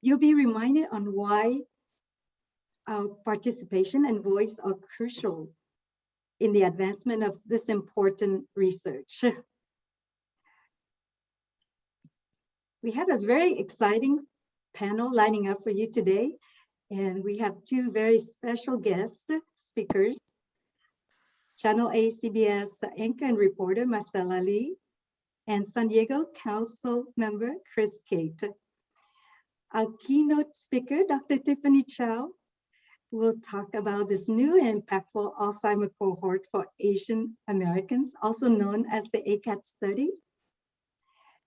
You'll be reminded on why our participation and voice are crucial in the advancement of this important research. We have a very exciting panel lining up for you today, and we have two very special guest speakers, Channel A CBS anchor and reporter Marcella Lee, and San Diego Council member Chris Cate. Our keynote speaker, Dr. Tiffany Chow, will talk about this new and impactful Alzheimer cohort for Asian Americans, also known as the ACAT study.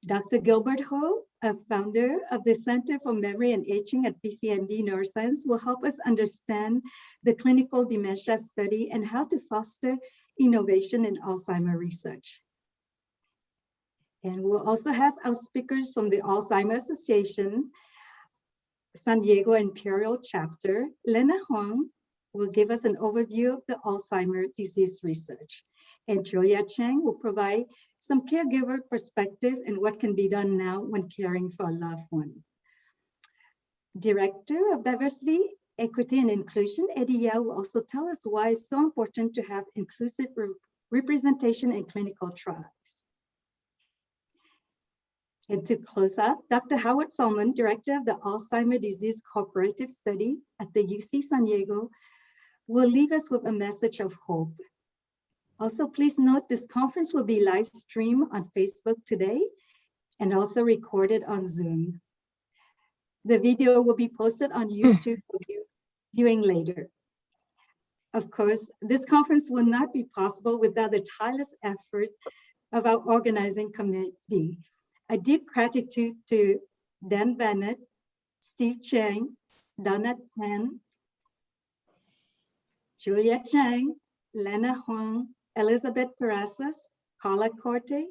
Dr. Gilbert Ho, a founder of the Center for Memory and Aging at PCND Neuroscience, will help us understand the clinical dementia study and how to foster innovation in Alzheimer research. And we'll also have our speakers from the Alzheimer Association, San Diego Imperial Chapter. Lena Huang will give us an overview of the Alzheimer disease research. And Julia Chang will provide some caregiver perspective and what can be done now when caring for a loved one. Director of Diversity, Equity, and Inclusion, Eddie Yao, will also tell us why it's so important to have inclusive representation in clinical trials. And to close up, Dr. Howard Feldman, Director of the Alzheimer Disease Cooperative Study at the UC San Diego, will leave us with a message of hope. Also, please note this conference will be live streamed on Facebook today and also recorded on Zoom. The video will be posted on YouTube for viewing later. Of course, this conference will not be possible without the tireless effort of our organizing committee. A deep gratitude to Dan Bennett, Steve Chang, Donna Tan, Julia Chang, Lena Huang, Elizabeth Terrazas, Carla Corte,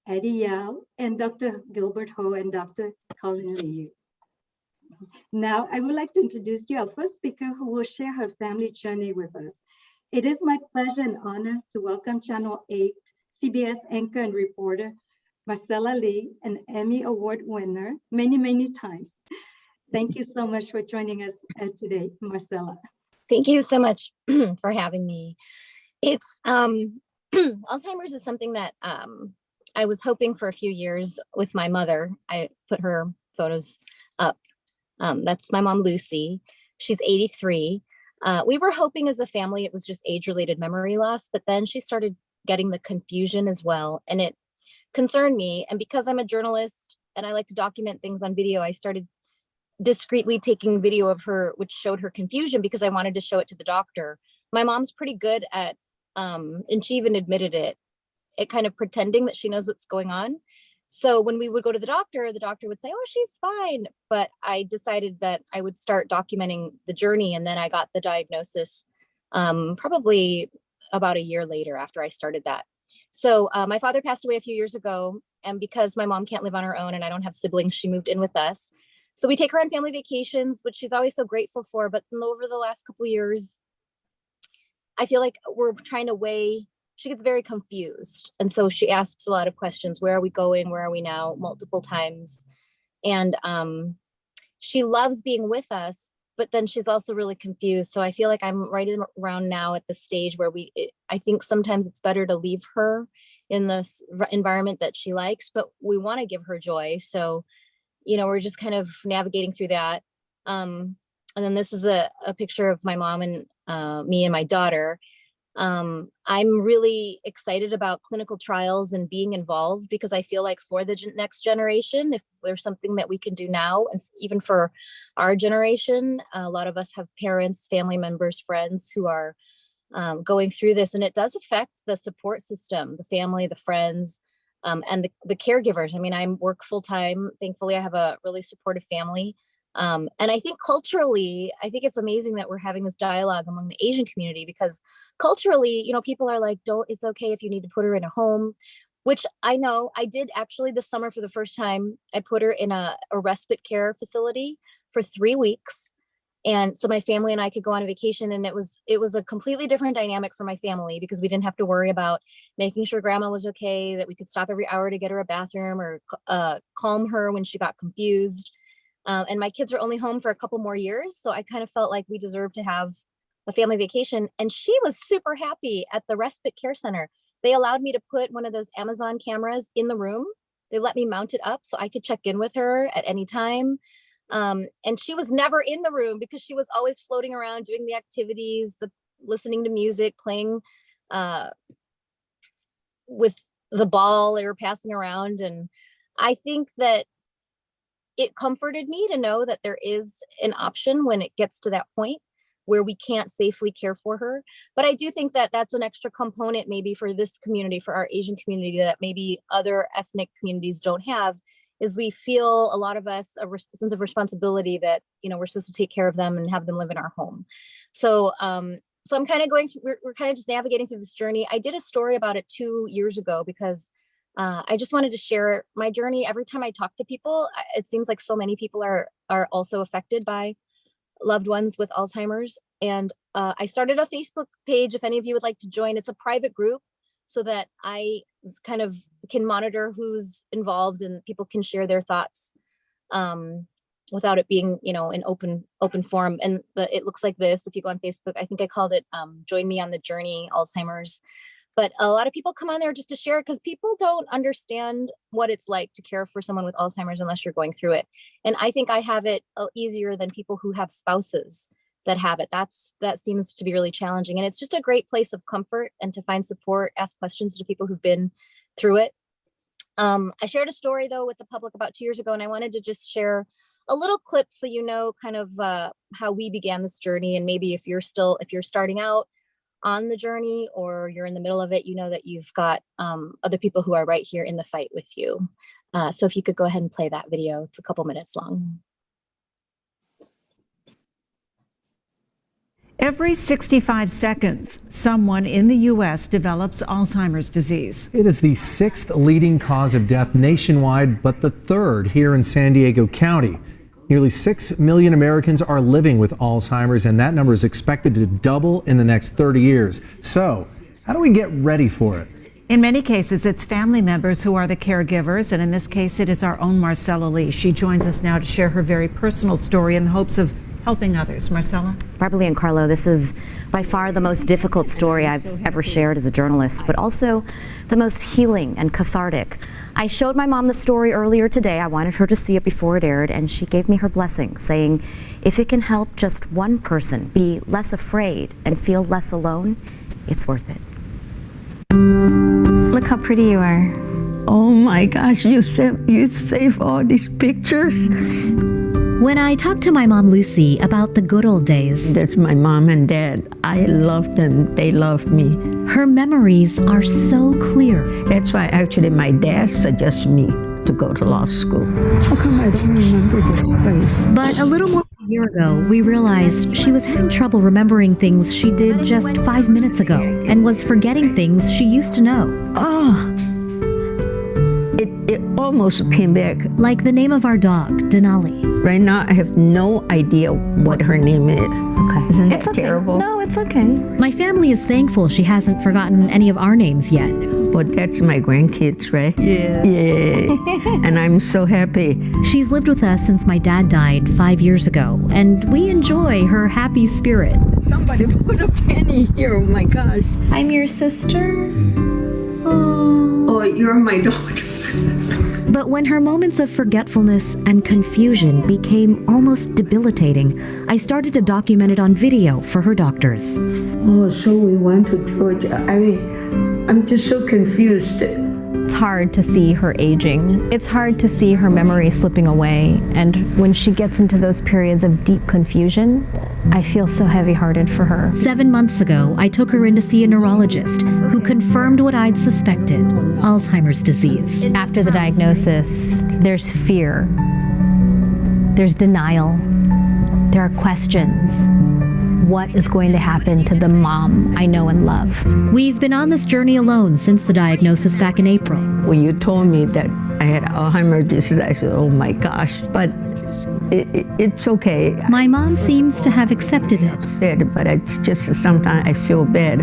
Eddie Yao, and Dr. Gilbert Ho and Dr. Colin Liu. Now, I would like to introduce you our first speaker who will share her family journey with us. It is my pleasure and honor to welcome Channel 8 CBS anchor and reporter, Marcella Lee, an Emmy Award winner many times. Thank you so much for joining us today, Marcella. Thank you so much for having me. It's Alzheimer's is something that I was hoping for a few years with my mother. I put her photos up. That's my mom, Lucy. She's 83. We were hoping as a family it was just age-related memory loss, but then she started getting the confusion as well, and it concerned me. And because I'm a journalist and I like to document things on video, I started discreetly taking video of her, which showed her confusion because I wanted to show it to the doctor. My mom's pretty good at, and she even admitted it, at kind of pretending that she knows what's going on. So when we would go to the doctor would say, oh, she's fine. But I decided that I would start documenting the journey. And then I got the diagnosis probably about a year later after I started that. So my father passed away a few years ago. And because my mom can't live on her own and I don't have siblings, she moved in with us. So we take her on family vacations, which she's always so grateful for. But over the last couple of years, I feel like we're trying to weigh, she gets very confused. And so she asks a lot of questions. Where are we going? Where are we now? Multiple times. And she loves being with us, but then she's also really confused. So I feel like I'm right around now at the stage where I think sometimes it's better to leave her in this environment that she likes, but we want to give her joy. So, we're just kind of navigating through that. And then this is a picture of my mom and me and my daughter. I'm really excited about clinical trials and being involved because I feel like for the next generation, if there's something that we can do now, and even for our generation, a lot of us have parents, family members, friends who are going through this, and it does affect the support system, the family, the friends, and the caregivers. I mean, I work full time. Thankfully, I have a really supportive family. And I think culturally, I think it's amazing that we're having this dialogue among the Asian community because culturally, people are like, it's okay if you need to put her in a home, which I know I did actually this summer for the first time. I put her in a respite care facility for 3 weeks. And so my family and I could go on a vacation, and it was a completely different dynamic for my family because we didn't have to worry about making sure grandma was okay, that we could stop every hour to get her a bathroom or calm her when she got confused. And my kids are only home for a couple more years. So I kind of felt like we deserved to have a family vacation. And she was super happy at the respite care center. They allowed me to put one of those Amazon cameras in the room. They let me mount it up so I could check in with her at any time. And she was never in the room because she was always floating around doing the activities, listening to music, playing with the ball they were passing around. And I think that it comforted me to know that there is an option when it gets to that point where we can't safely care for her. But I do think that that's an extra component maybe for this community, for our Asian community, that maybe other ethnic communities don't have, is we feel, a lot of us, a sense of responsibility that, you know, we're supposed to take care of them and have them live in our home. So I'm kind of going through, we're kind of just navigating through this journey. I did a story about it 2 years ago because I just wanted to share my journey. Every time I talk to people, it seems like so many people are also affected by loved ones with Alzheimer's. And I started a Facebook page, if any of you would like to join. It's a private group so that I kind of can monitor who's involved and people can share their thoughts without it being, you know, an open forum. And it looks like this. If you go on Facebook, I think I called it Join Me on the Journey Alzheimer's. But a lot of people come on there just to share, because people don't understand what it's like to care for someone with Alzheimer's unless you're going through it. And I think I have it easier than people who have spouses that have it. That seems to be really challenging. And it's just a great place of comfort and to find support, ask questions to people who've been through it. I shared a story though with the public about 2 years ago, and I wanted to just share a little clip so you know kind of how we began this journey. And maybe if you're starting out on the journey or you're in the middle of it, you know that you've got other people who are right here in the fight with you. So if you could go ahead and play that video, it's a couple minutes long. Every 65 seconds, someone in the U.S. develops Alzheimer's disease. It is the 6th leading cause of death nationwide, but the 3rd here in San Diego County. Nearly 6 million Americans are living with Alzheimer's, and that number is expected to double in the next 30 years. So, how do we get ready for it? In many cases, it's family members who are the caregivers, and in this case, it is our own Marcella Lee. She joins us now to share her very personal story in the hopes of helping others. Marcella? Barbara Lee and Carlo, this is by far the most difficult story I've ever shared as a journalist, but also the most healing and cathartic. I showed my mom the story earlier today. I wanted her to see it before it aired, and she gave me her blessing, saying, if it can help just one person be less afraid and feel less alone, it's worth it. Look how pretty you are. Oh my gosh, you save all these pictures. When I talked to my mom, Lucy, about the good old days, That's my mom and dad. I love them. They love me. her memories are so clear. That's why actually my dad suggested me to go to law school. How come I don't remember this place? But a little more than a year ago, we realized she was having trouble remembering things she did just 5 minutes ago and was forgetting things she used to know. Oh, it almost came back. Like the name of our dog, Denali. Right now, I have no idea what her name is. Okay. Isn't It's that okay. terrible? No, it's okay. My family is thankful she hasn't forgotten any of our names yet. Well, that's my grandkids, right? Yeah. Yeah. And I'm so happy. She's lived with us since my dad died 5 years ago, and we enjoy her happy spirit. Somebody put a penny here. Oh my gosh. I'm your sister. Oh, you're my daughter. But when her moments of forgetfulness and confusion became almost debilitating, I started to document it on video for her doctors. Oh, so we went to Georgia. I'm just so confused. It's hard to see her aging. It's hard to see her memory slipping away. And when she gets into those periods of deep confusion, I feel so heavy-hearted for her. 7 months ago, I took her in to see a neurologist who confirmed what I'd suspected, Alzheimer's disease. After the diagnosis, there's fear. There's denial. There are questions. What is going to happen to the mom I know and love? We've been on this journey alone since the diagnosis back in April. When you told me that I had Alzheimer's disease, I said, oh my gosh, but it's okay. My mom seems to have accepted it. Sad, but it's just sometimes I feel bad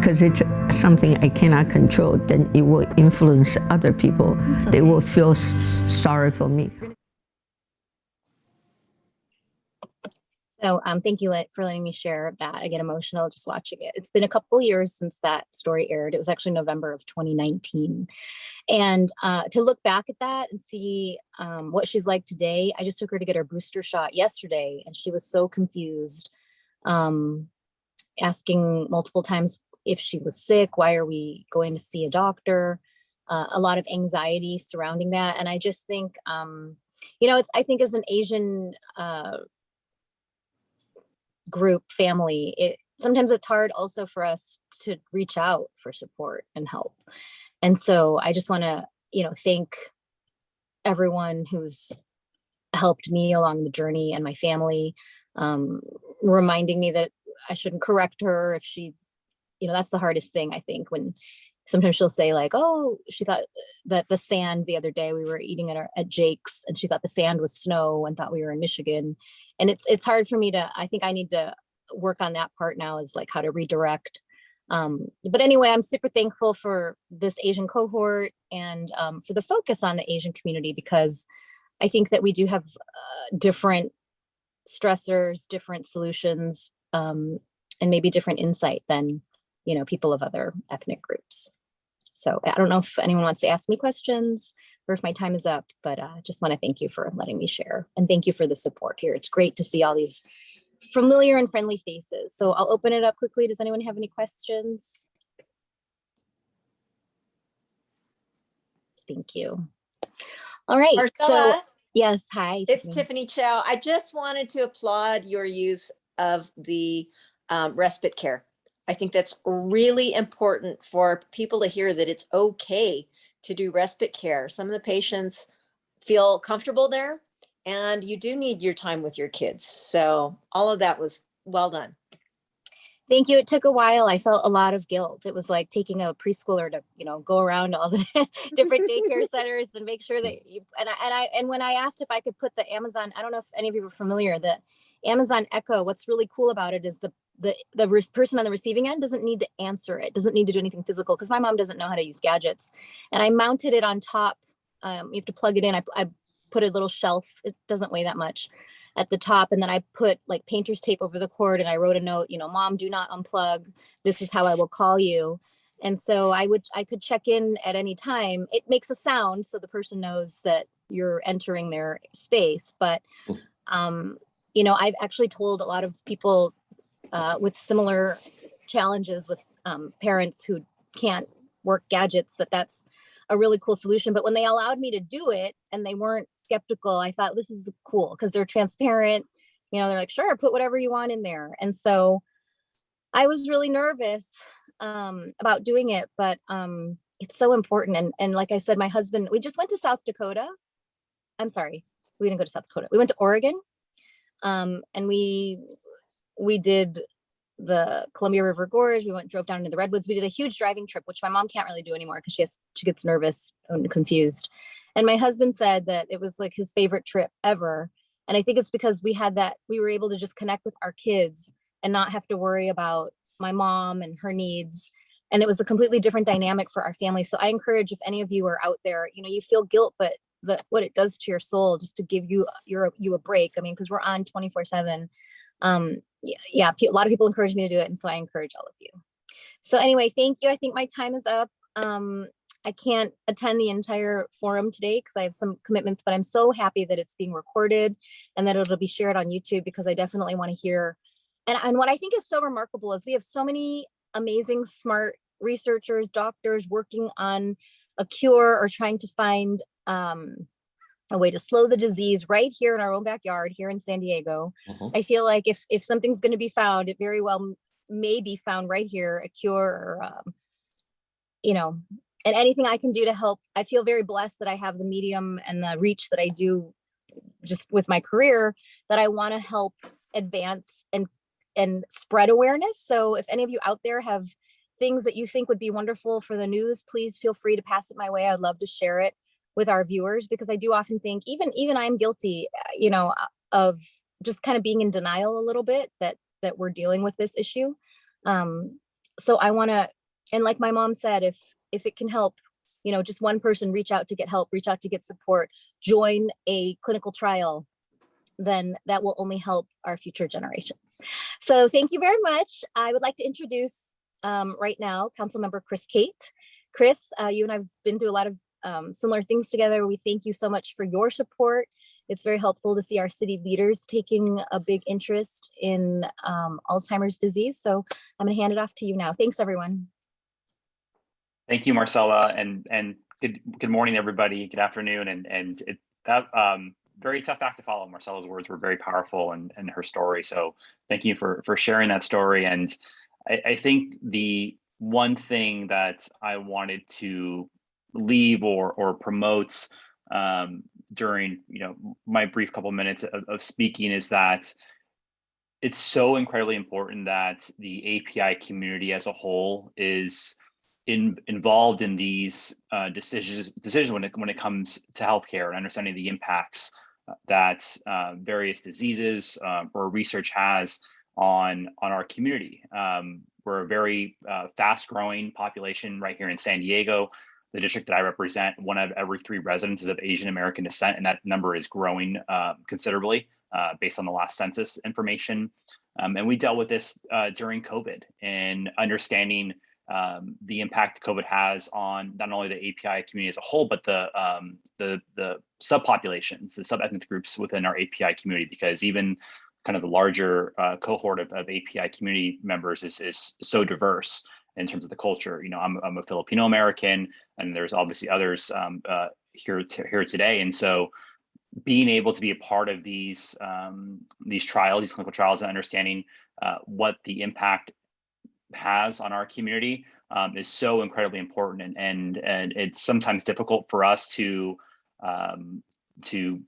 because it's something I cannot control. Then it will influence other people. They will feel sorry for me. So thank you for letting me share that. I get emotional just watching it. It's been a couple years since that story aired. It was actually November of 2019. And to look back at that and see what she's like today, I just took her to get her booster shot yesterday, and she was so confused, asking multiple times if she was sick, why are we going to see a doctor? A lot of anxiety surrounding that. And I just think, I think as an Asian group family, sometimes it's hard also for us to reach out for support and help. And so I just want to, thank everyone who's helped me along the journey and my family, reminding me that I shouldn't correct her if she, that's the hardest thing, I think, when sometimes she'll say like, oh, she thought that the sand the other day we were eating at Jake's, and she thought the sand was snow and thought we were in Michigan. And it's hard for me I think I need to work on that part now, is like how to redirect. But anyway, I'm super thankful for this Asian cohort and for the focus on the Asian community, because I think that we do have different stressors, different solutions, and maybe different insight than, people of other ethnic groups. So I don't know if anyone wants to ask me questions or if my time is up, but I just want to thank you for letting me share, and thank you for the support here. It's great to see all these familiar and friendly faces. So I'll open it up quickly. Does anyone have any questions? Thank you. All right. Marcella, so yes, hi. It's Tiffany Chow. I just wanted to applaud your use of the respite care. I think that's really important for people to hear, that it's okay to do respite care. Some of the patients feel comfortable there, and you do need your time with your kids. So all of that was well done. Thank you. It took a while. I felt a lot of guilt. It was like taking a preschooler to, go around all the different daycare centers and make sure that you, and when I asked if I could put the Amazon, I don't know if any of you are familiar, the Amazon Echo, what's really cool about it is the person on the receiving end doesn't need to answer it, doesn't need to do anything physical, because my mom doesn't know how to use gadgets. And I mounted it on top. You have to plug it in. I put a little shelf. It doesn't weigh that much at the top. And then I put like painter's tape over the cord, and I wrote a note, Mom, do not unplug. This is how I will call you. And so I could check in at any time. It makes a sound so the person knows that you're entering their space. But, I've actually told a lot of people with similar challenges with parents who can't work gadgets that's a really cool solution. But when they allowed me to do it and they weren't skeptical, I thought this is cool because they're transparent. They're like, sure, put whatever you want in there. And so I was really nervous about doing it, but it's so important. And like I said, my husband, we just went to South Dakota. I'm sorry, we didn't go to South Dakota. We went to Oregon, and we did the Columbia River Gorge. We drove down into the Redwoods. We did a huge driving trip, which my mom can't really do anymore because she gets nervous and confused. And my husband said that it was like his favorite trip ever. And I think it's because we were able to just connect with our kids and not have to worry about my mom and her needs. And it was a completely different dynamic for our family. So I encourage, if any of you are out there, you feel guilt, but what it does to your soul, just to give you a break. I mean, because we're on 24/7. Yeah, a lot of people encourage me to do it. And so I encourage all of you. So anyway, thank you. I think my time is up. I can't attend the entire forum today because I have some commitments, but I'm so happy that it's being recorded and that it'll be shared on YouTube, because I definitely want to hear. And what I think is so remarkable is we have so many amazing, smart researchers, doctors working on a cure or trying to find a way to slow the disease right here in our own backyard here in San Diego. I feel like if something's going to be found, it very well may be found right here, a cure, or, and anything I can do to help. I feel very blessed that I have the medium and the reach that I do just with my career, that I want to help advance and spread awareness. So if any of you out there have things that you think would be wonderful for the news, please feel free to pass it my way. I'd love to share it with our viewers, because I do often think even I'm guilty, of just kind of being in denial a little bit that we're dealing with this issue. So I want to, and like my mom said, if it can help, just one person reach out to get help, reach out to get support, join a clinical trial, then that will only help our future generations. So thank you very much. I would like to introduce right now Councilmember Chris Kate. Chris, you and I have been through a lot of similar things together. We thank you so much for your support. It's very helpful to see our city leaders taking a big interest in Alzheimer's disease. So I'm going to hand it off to you now. Thanks, everyone. Thank you, Marcella, and good morning, everybody. Good afternoon, and that very tough act to follow. Marcella's words were very powerful, and her story. So thank you for sharing that story. And I think the one thing that I wanted to leave or promote during my brief couple minutes of speaking is that it's so incredibly important that the API community as a whole is involved in these decisions when it comes to healthcare and understanding the impacts that various diseases or research has on our community. We're a very fast-growing population right here in San Diego. The district that I represent, 1 out of every 3 residents is of Asian American descent, and that number is growing considerably based on the last census information. And we dealt with this during COVID and understanding the impact COVID has on not only the API community as a whole, but the subpopulations, the sub-ethnic groups within our API community, because even kind of the larger cohort of API community members is so diverse in terms of the culture. I'm a Filipino American, and there's obviously others here today. And so being able to be a part of these trials, these clinical trials, and understanding what the impact has on our community is so incredibly important, and it's sometimes difficult for us to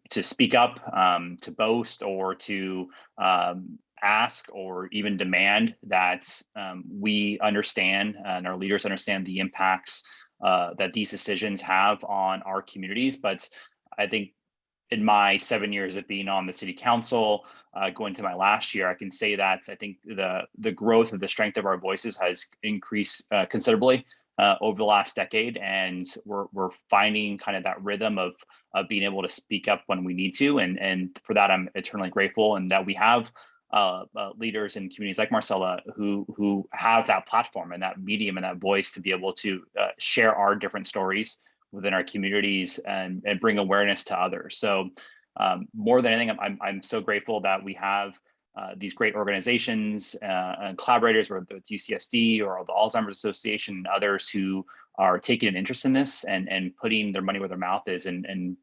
speak up, to boast, or to ask or even demand that we understand and our leaders understand the impacts that these decisions have on our communities. But I think in my 7 years of being on the city council, going to my last year, I can say that I think the growth of the strength of our voices has increased considerably over the last decade, and we're finding kind of that rhythm of being able to speak up when we need to, and for that I'm eternally grateful, and that we have leaders in communities like Marcella who have that platform and that medium and that voice to be able to share our different stories within our communities and bring awareness to others. So more than anything, I'm so grateful that we have these great organizations and collaborators, whether it's UCSD or the Alzheimer's Association and others, who are taking an interest in this and putting their money where their mouth is, and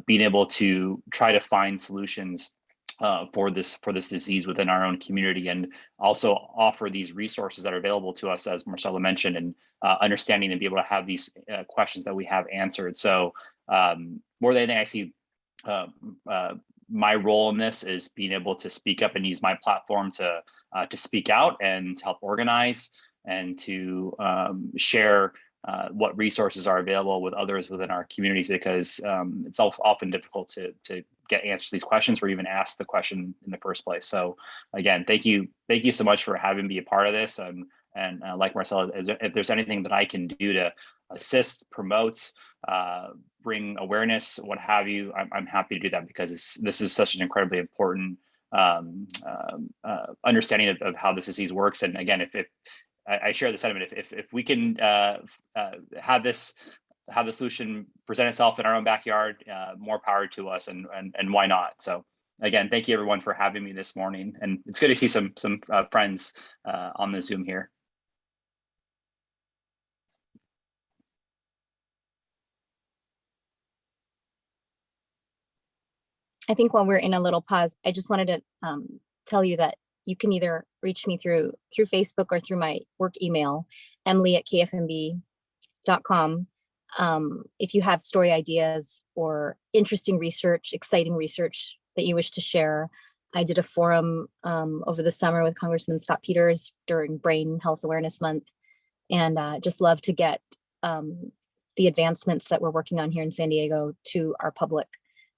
being able to try to find solutions for this disease within our own community, and also offer these resources that are available to us, as Marcella mentioned, and understanding and be able to have these questions that we have answered. So more than anything, I see my role in this is being able to speak up and use my platform to speak out and to help organize and to share what resources are available with others within our communities, because it's often difficult to get answers to these questions or even ask the question in the first place. So again, thank you so much for having me a part of this. And like Marcella, if there's anything that I can do to assist, promote, bring awareness, what have you, I'm happy to do that, because this is such an incredibly important understanding of how this disease works. And again, if I share the sentiment, if we can have the solution present itself in our own backyard, more power to us, and why not? So again, thank you everyone for having me this morning, and it's good to see some friends on the Zoom here. I think while we're in a little pause, I just wanted to tell you that you can either reach me through Facebook or through my work email, emily@kfmb.com. If you have story ideas or interesting research, exciting research that you wish to share. I did a forum over the summer with Congressman Scott Peters during Brain Health Awareness Month, and just love to get the advancements that we're working on here in San Diego to our public.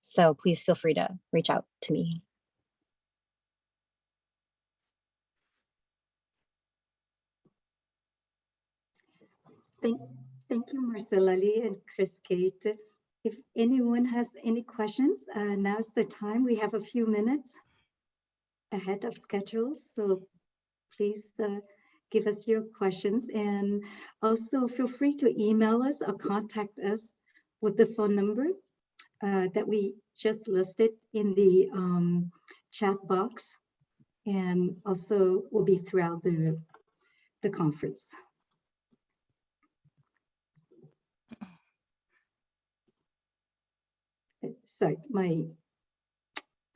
So please feel free to reach out to me. Thank you, Marcella Lee and Chris Kate. If anyone has any questions, now's the time. We have a few minutes ahead of schedule, so please give us your questions. And also feel free to email us or contact us with the phone number that we just listed in the chat box, and also will be throughout the conference. Sorry, my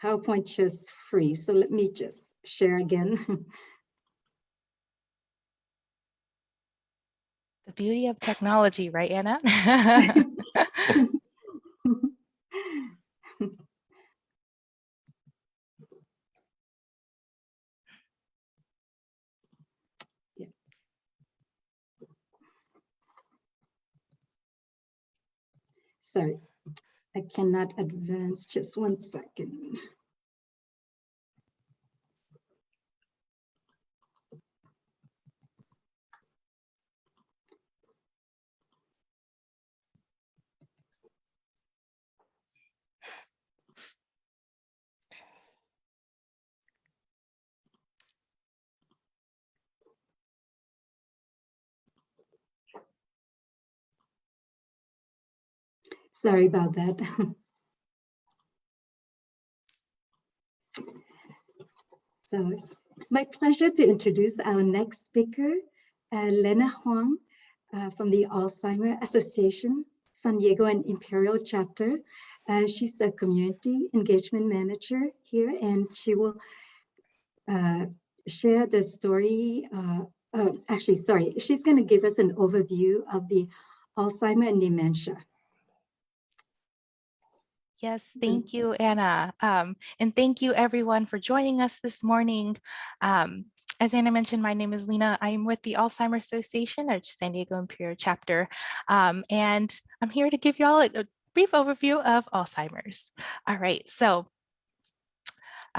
PowerPoint just freeze, so let me just share again. The beauty of technology, right, Anna? Yeah. Sorry, I cannot advance, just 1 second. Sorry about that. So it's my pleasure to introduce our next speaker, Lena Huang from the Alzheimer Association, San Diego and Imperial Chapter. She's a community engagement manager here, and she will share the story. Actually, sorry, she's going to give us an overview of the Alzheimer and dementia. Yes, thank you, Anna. And thank you everyone for joining us this morning. As Anna mentioned, my name is Lena. I'm with the Alzheimer Association at San Diego Imperial Chapter. And I'm here to give you all a brief overview of Alzheimer's. All right, so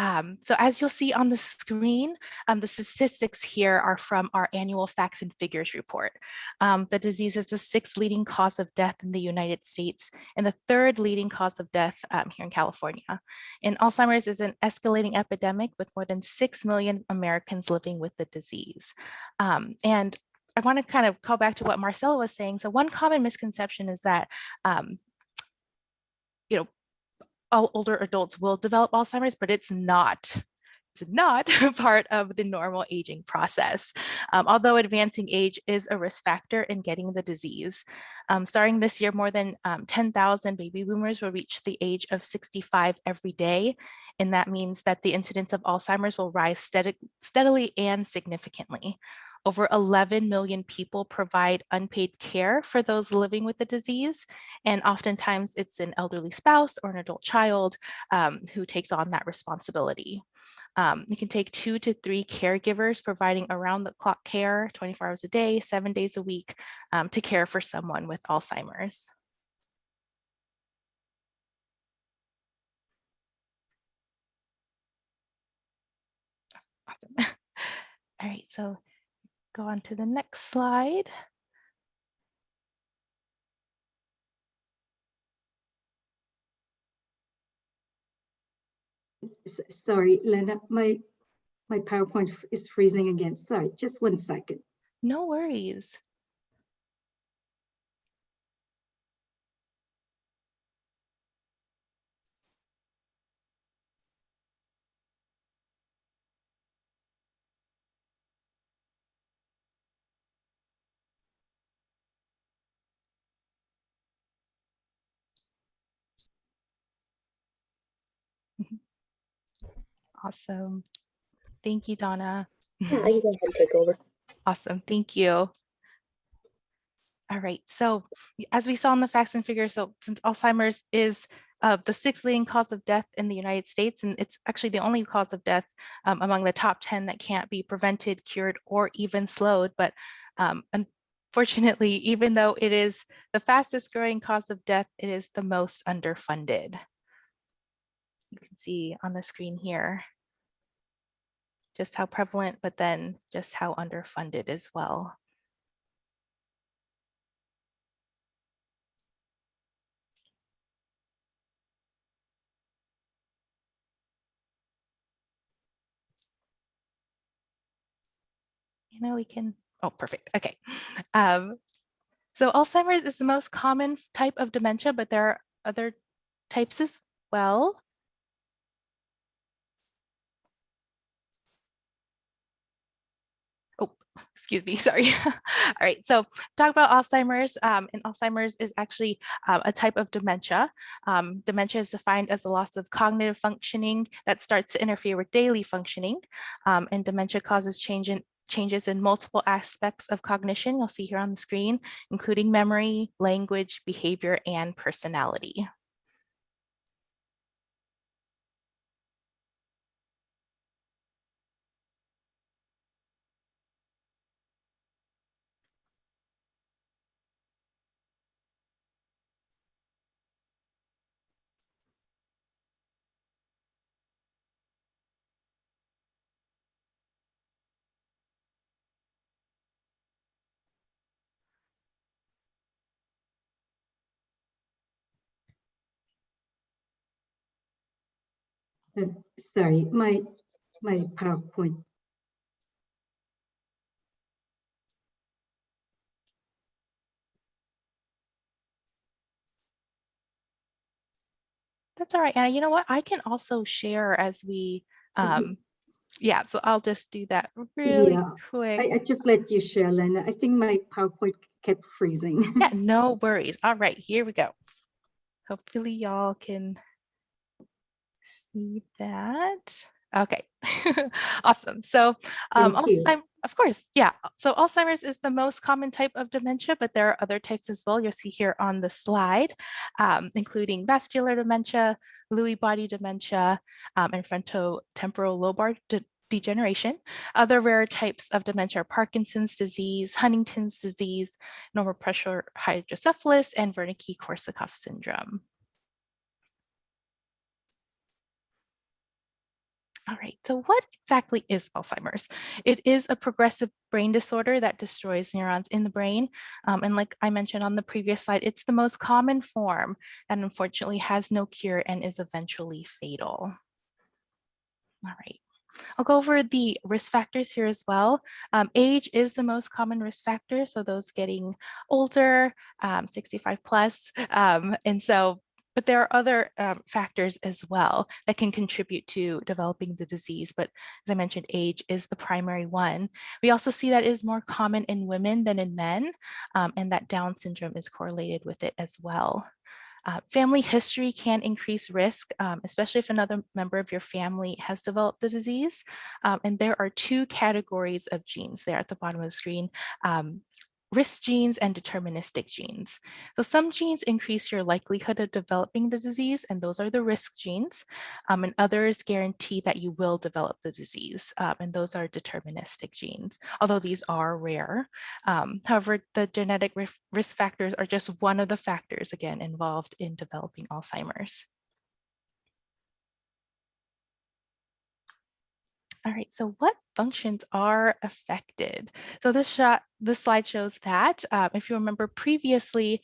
as you'll see on the screen, the statistics here are from our annual facts and figures report. The disease is the 6th leading cause of death in the United States and the 3rd leading cause of death here in California. And Alzheimer's is an escalating epidemic with more than 6 million Americans living with the disease. And I want to kind of call back to what Marcella was saying. So one common misconception is that all older adults will develop Alzheimer's, but it's not part of the normal aging process. Although advancing age is a risk factor in getting the disease. Starting this year, more than 10,000 baby boomers will reach the age of 65 every day. And that means that the incidence of Alzheimer's will rise steadily and significantly. Over 11 million people provide unpaid care for those living with the disease. And oftentimes it's an elderly spouse or an adult child who takes on that responsibility. It can take 2 to 3 caregivers providing around the clock care 24 hours a day, 7 days a week to care for someone with Alzheimer's. Awesome. All right, so go on to the next slide. Sorry, Lena, my PowerPoint is freezing again. Sorry, just 1 second. No worries. Awesome. Thank you, Donna. Yeah, you go ahead and take over. Awesome. Thank you. All right. So as we saw in the facts and figures, so since Alzheimer's is the 6th leading cause of death in the United States, and it's actually the only cause of death among the top 10 that can't be prevented, cured, or even slowed. But unfortunately, even though it is the fastest growing cause of death, it is the most underfunded. You can see on the screen here just how prevalent, but then just how underfunded as well. we can, oh, perfect. Okay. So Alzheimer's is the most common type of dementia, but there are other types as well. Oh, excuse me, sorry. All right, so talk about Alzheimer's. And Alzheimer's is actually a type of dementia. Dementia is defined as a loss of cognitive functioning that starts to interfere with daily functioning. And dementia causes changes in multiple aspects of cognition, you'll see here on the screen, including memory, language, behavior, and personality. Sorry, my PowerPoint. That's all right, Anna. You know what? I can also share as we, yeah, so I'll just do that really quick. I just let you share, Lena. I think my PowerPoint kept freezing. Yeah, no worries. All right, here we go. Hopefully y'all can see that. Okay, awesome. So Alzheimer's, of course, yeah. So Alzheimer's is the most common type of dementia, but there are other types as well. You'll see here on the slide, including vascular dementia, Lewy body dementia, and frontotemporal lobar degeneration. Other rare types of dementia are Parkinson's disease, Huntington's disease, normal pressure hydrocephalus, and Wernicke-Korsakoff syndrome. All right, so what exactly is Alzheimer's? It is a progressive brain disorder that destroys neurons in the brain. And like I mentioned on the previous slide, it's the most common form and unfortunately has no cure and is eventually fatal. All right. I'll go over the risk factors here as well. Age is the most common risk factor, so those getting older, 65 plus. But there are other factors as well that can contribute to developing the disease. But as I mentioned, age is the primary one. We also see that it is more common in women than in men, and that Down syndrome is correlated with it as well. Family history can increase risk, especially if another member of your family has developed the disease. And there are two categories of genes there at the bottom of the screen. Risk genes and deterministic genes. So some genes increase your likelihood of developing the disease, and those are the risk genes, and others guarantee that you will develop the disease, and those are deterministic genes, although these are rare. However, the genetic risk factors are just one of the factors, again, involved in developing Alzheimer's. All right, so what functions are affected? So this slide shows that if you remember previously,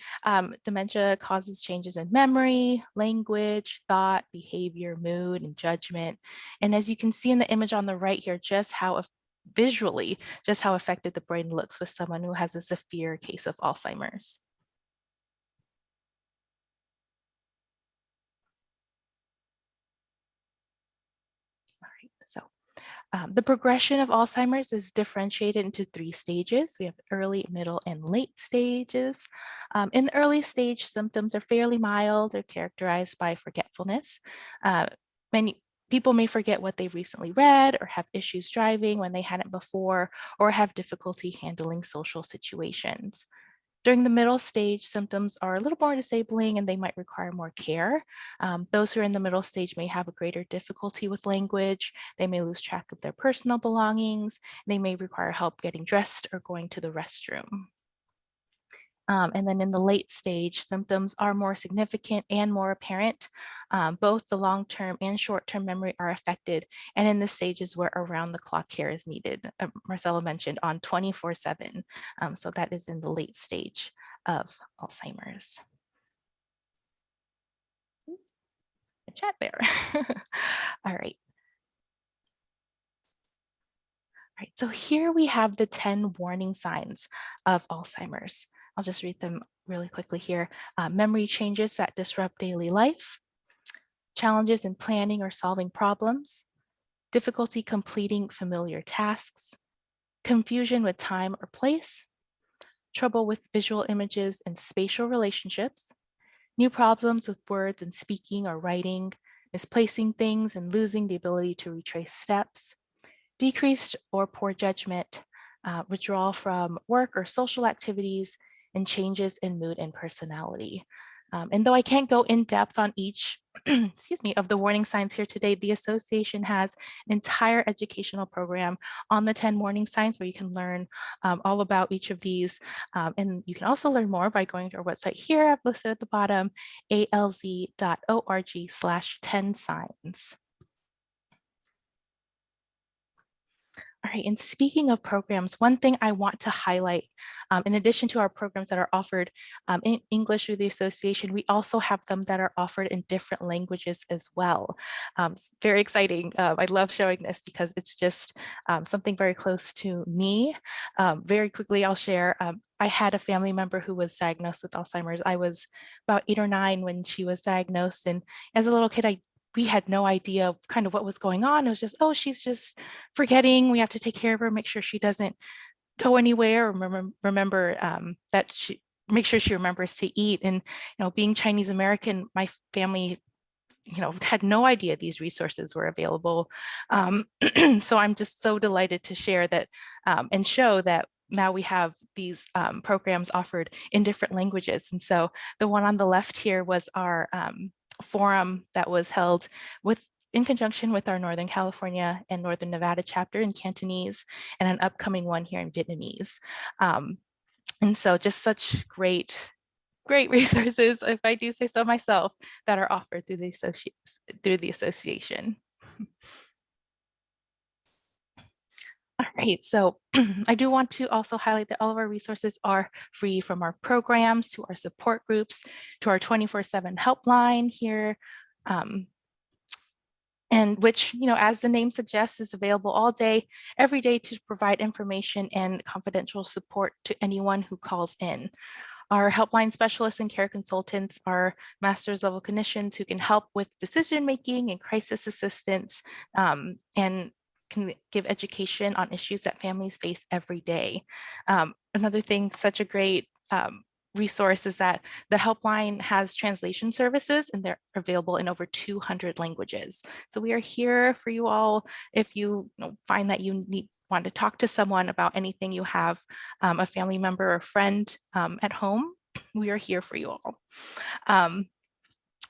dementia causes changes in memory, language, thought, behavior, mood, and judgment. And as you can see in the image on the right here, just how visually, just how affected the brain looks with someone who has a severe case of Alzheimer's. All right, so the progression of Alzheimer's is differentiated into 3 stages. We have early, middle, and late stages. In the early stage, symptoms are fairly mild. They're characterized by forgetfulness. Many people may forget what they've recently read or have issues driving when they hadn't before, or have difficulty handling social situations. During the middle stage, symptoms are a little more disabling and they might require more care. Those who are in the middle stage may have a greater difficulty with language. They may lose track of their personal belongings. They may require help getting dressed or going to the restroom. And then in the late stage, symptoms are more significant and more apparent. Both the long-term and short-term memory are affected. And in this stage is where around-the-clock care is needed. Marcella mentioned on 24/7. So that is in the late stage of Alzheimer's. Chat there. All right. Right, so here we have the 10 warning signs of Alzheimer's. I'll just read them really quickly here. Memory changes that disrupt daily life, challenges in planning or solving problems, difficulty completing familiar tasks, confusion with time or place, trouble with visual images and spatial relationships, new problems with words and speaking or writing, misplacing things and losing the ability to retrace steps, decreased or poor judgment, withdrawal from work or social activities, and changes in mood and personality. And though I can't go in depth on each, excuse me, of the warning signs here today, the association has an entire educational program on the 10 warning signs where you can learn all about each of these. And you can also learn more by going to our website here, I've listed at the bottom, alz.org/10 signs. All right, and speaking of programs, one thing I want to highlight, in addition to our programs that are offered in English through the association, we also have them that are offered in different languages as well. Very exciting. I love showing this because it's just something very close to me. Very quickly, I'll share. I had a family member who was diagnosed with Alzheimer's. I was about 8 or 9 when she was diagnosed, and as a little kid, we had no idea kind of what was going on. It was just, oh, she's just forgetting. We have to take care of her, make sure she doesn't go anywhere, or remember that she, make sure she remembers to eat. And, being Chinese American, my family, had no idea these resources were available. So I'm just so delighted to share that and show that now we have these programs offered in different languages. And so the one on the left here was our forum that was held in conjunction with our Northern California and Northern Nevada chapter in Cantonese, and an upcoming one here in Vietnamese. And so just such great resources, if I do say so myself, that are offered through the association. All right, so I do want to also highlight that all of our resources are free, from our programs to our support groups to our 24/7 helpline here, and which, as the name suggests, is available all day, every day, to provide information and confidential support to anyone who calls in. Our helpline specialists and care consultants are master's level clinicians who can help with decision making and crisis assistance, and can give education on issues that families face every day. Another thing, such a great resource, is that the helpline has translation services, and they're available in over 200 languages. So we are here for you all if you find that you want to talk to someone about anything you have, a family member or friend at home. We are here for you all.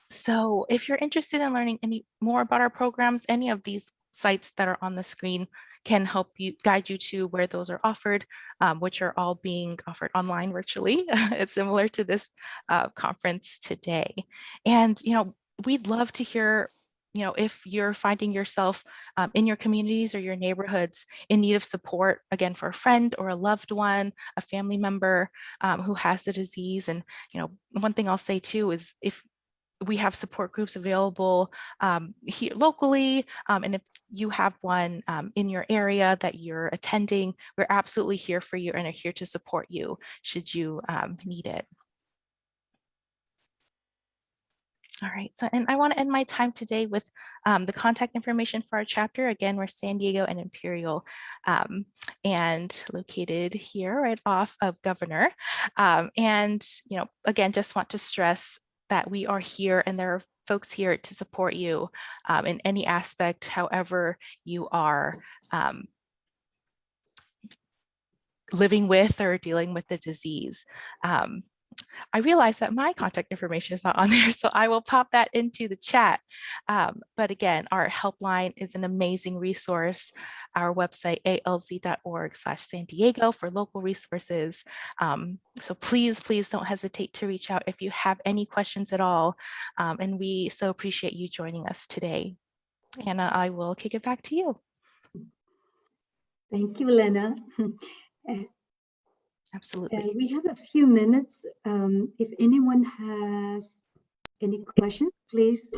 So if you're interested in learning any more about our programs, any of these sites that are on the screen can help you, guide you to where those are offered, which are all being offered online virtually. It's similar to this conference today. And, we'd love to hear, if you're finding yourself in your communities or your neighborhoods in need of support, again, for a friend or a loved one, a family member who has the disease. And, one thing I'll say too is, if we have support groups available here locally, and if you have one in your area that you're attending, we're absolutely here for you and are here to support you should you need it. All right, so, and I want to end my time today with the contact information for our chapter. Again, we're San Diego and Imperial, and located here right off of Governor. And, again, just want to stress that we are here, and there are folks here to support you in any aspect, however you are living with or dealing with the disease. I realize that my contact information is not on there, so I will pop that into the chat. But again, our helpline is an amazing resource. Our website, alz.org/San Diego, for local resources. So please don't hesitate to reach out if you have any questions at all. And we so appreciate you joining us today. Anna, I will kick it back to you. Thank you, Lena. Absolutely. We have a few minutes. If anyone has any questions, please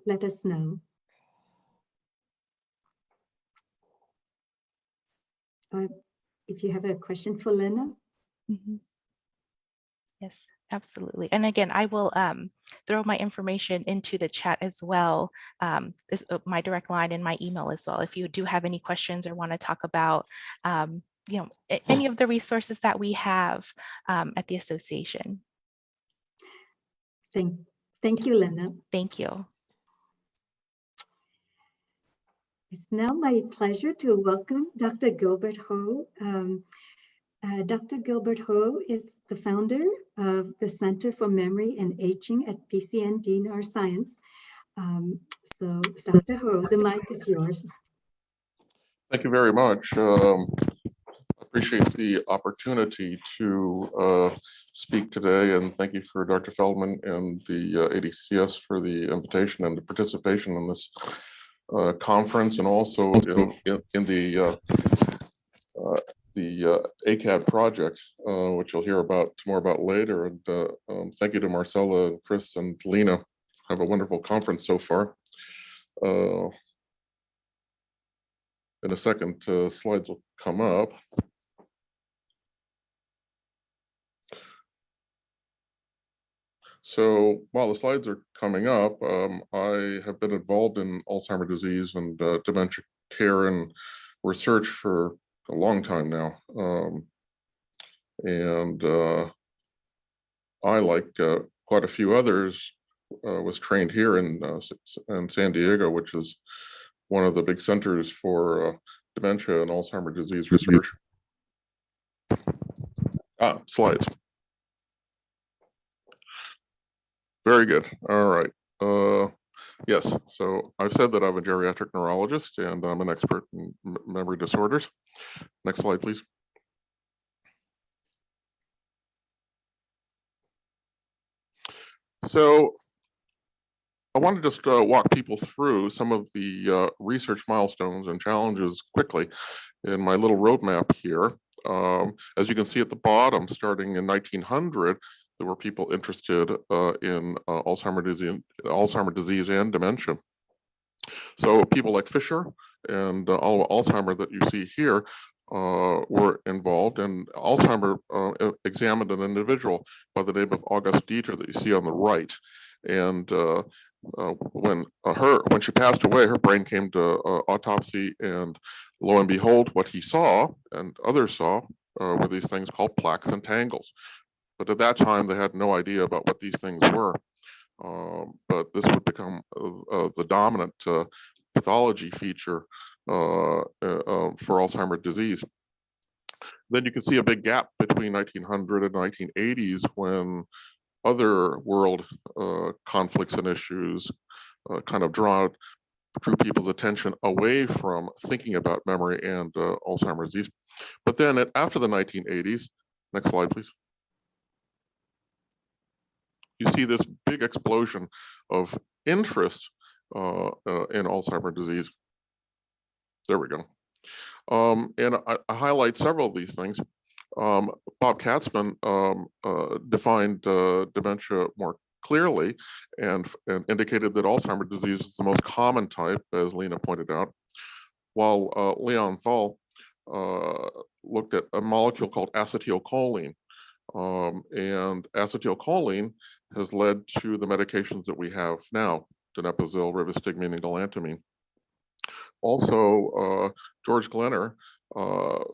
let us know. if you have a question for Lena. Yes, absolutely. And again, I will throw my information into the chat as well, my direct line and my email as well. If you do have any questions or want to talk about, any of the resources that we have at the association. Thank you, Lena. Thank you. It's now my pleasure to welcome Dr. Gilbert Ho. Dr. Gilbert Ho is the founder of the Center for Memory and Aging at PCND Neuroscience. So Dr. Ho, the mic is yours. Thank you very much. Appreciate the opportunity to speak today, and thank you for Dr. Feldman and the ADCS for the invitation and the participation in this conference, and also in the ACAD project, which you'll hear more about later. And thank you to Marcella and Chris and Lena. Have a wonderful conference so far. In a second, slides will come up. So while the slides are coming up, I have been involved in Alzheimer's disease and dementia care and research for a long time now. I, like quite a few others, was trained here in San Diego, which is one of the big centers for dementia and Alzheimer's disease research. Slides. Very good. All right. Yes, so I've said that I'm a geriatric neurologist and I'm an expert in memory disorders. Next slide, please. So I want to just walk people through some of the research milestones and challenges quickly in my little roadmap here. As you can see at the bottom, starting in 1900, there were people interested in Alzheimer's disease and dementia. So people like Fisher and Alzheimer that you see here were involved, and Alzheimer examined an individual by the name of August Dieter that you see on the right. And when she passed away, her brain came to autopsy, and lo and behold, what he saw and others saw were these things called plaques and tangles. But at that time, they had no idea about what these things were. But this would become the dominant pathology feature for Alzheimer's disease. Then you can see a big gap between 1900 and 1980s when other world conflicts and issues kind of drew people's attention away from thinking about memory and Alzheimer's disease. But then after the 1980s, next slide, please. You see this big explosion of interest in Alzheimer's disease. There we go. And I highlight several of these things. Bob Katzman defined dementia more clearly and indicated that Alzheimer's disease is the most common type, as Lena pointed out, while Leon Thal looked at a molecule called acetylcholine. And acetylcholine has led to the medications that we have now, donepezil, rivastigmine, and galantamine. Also, George Glenner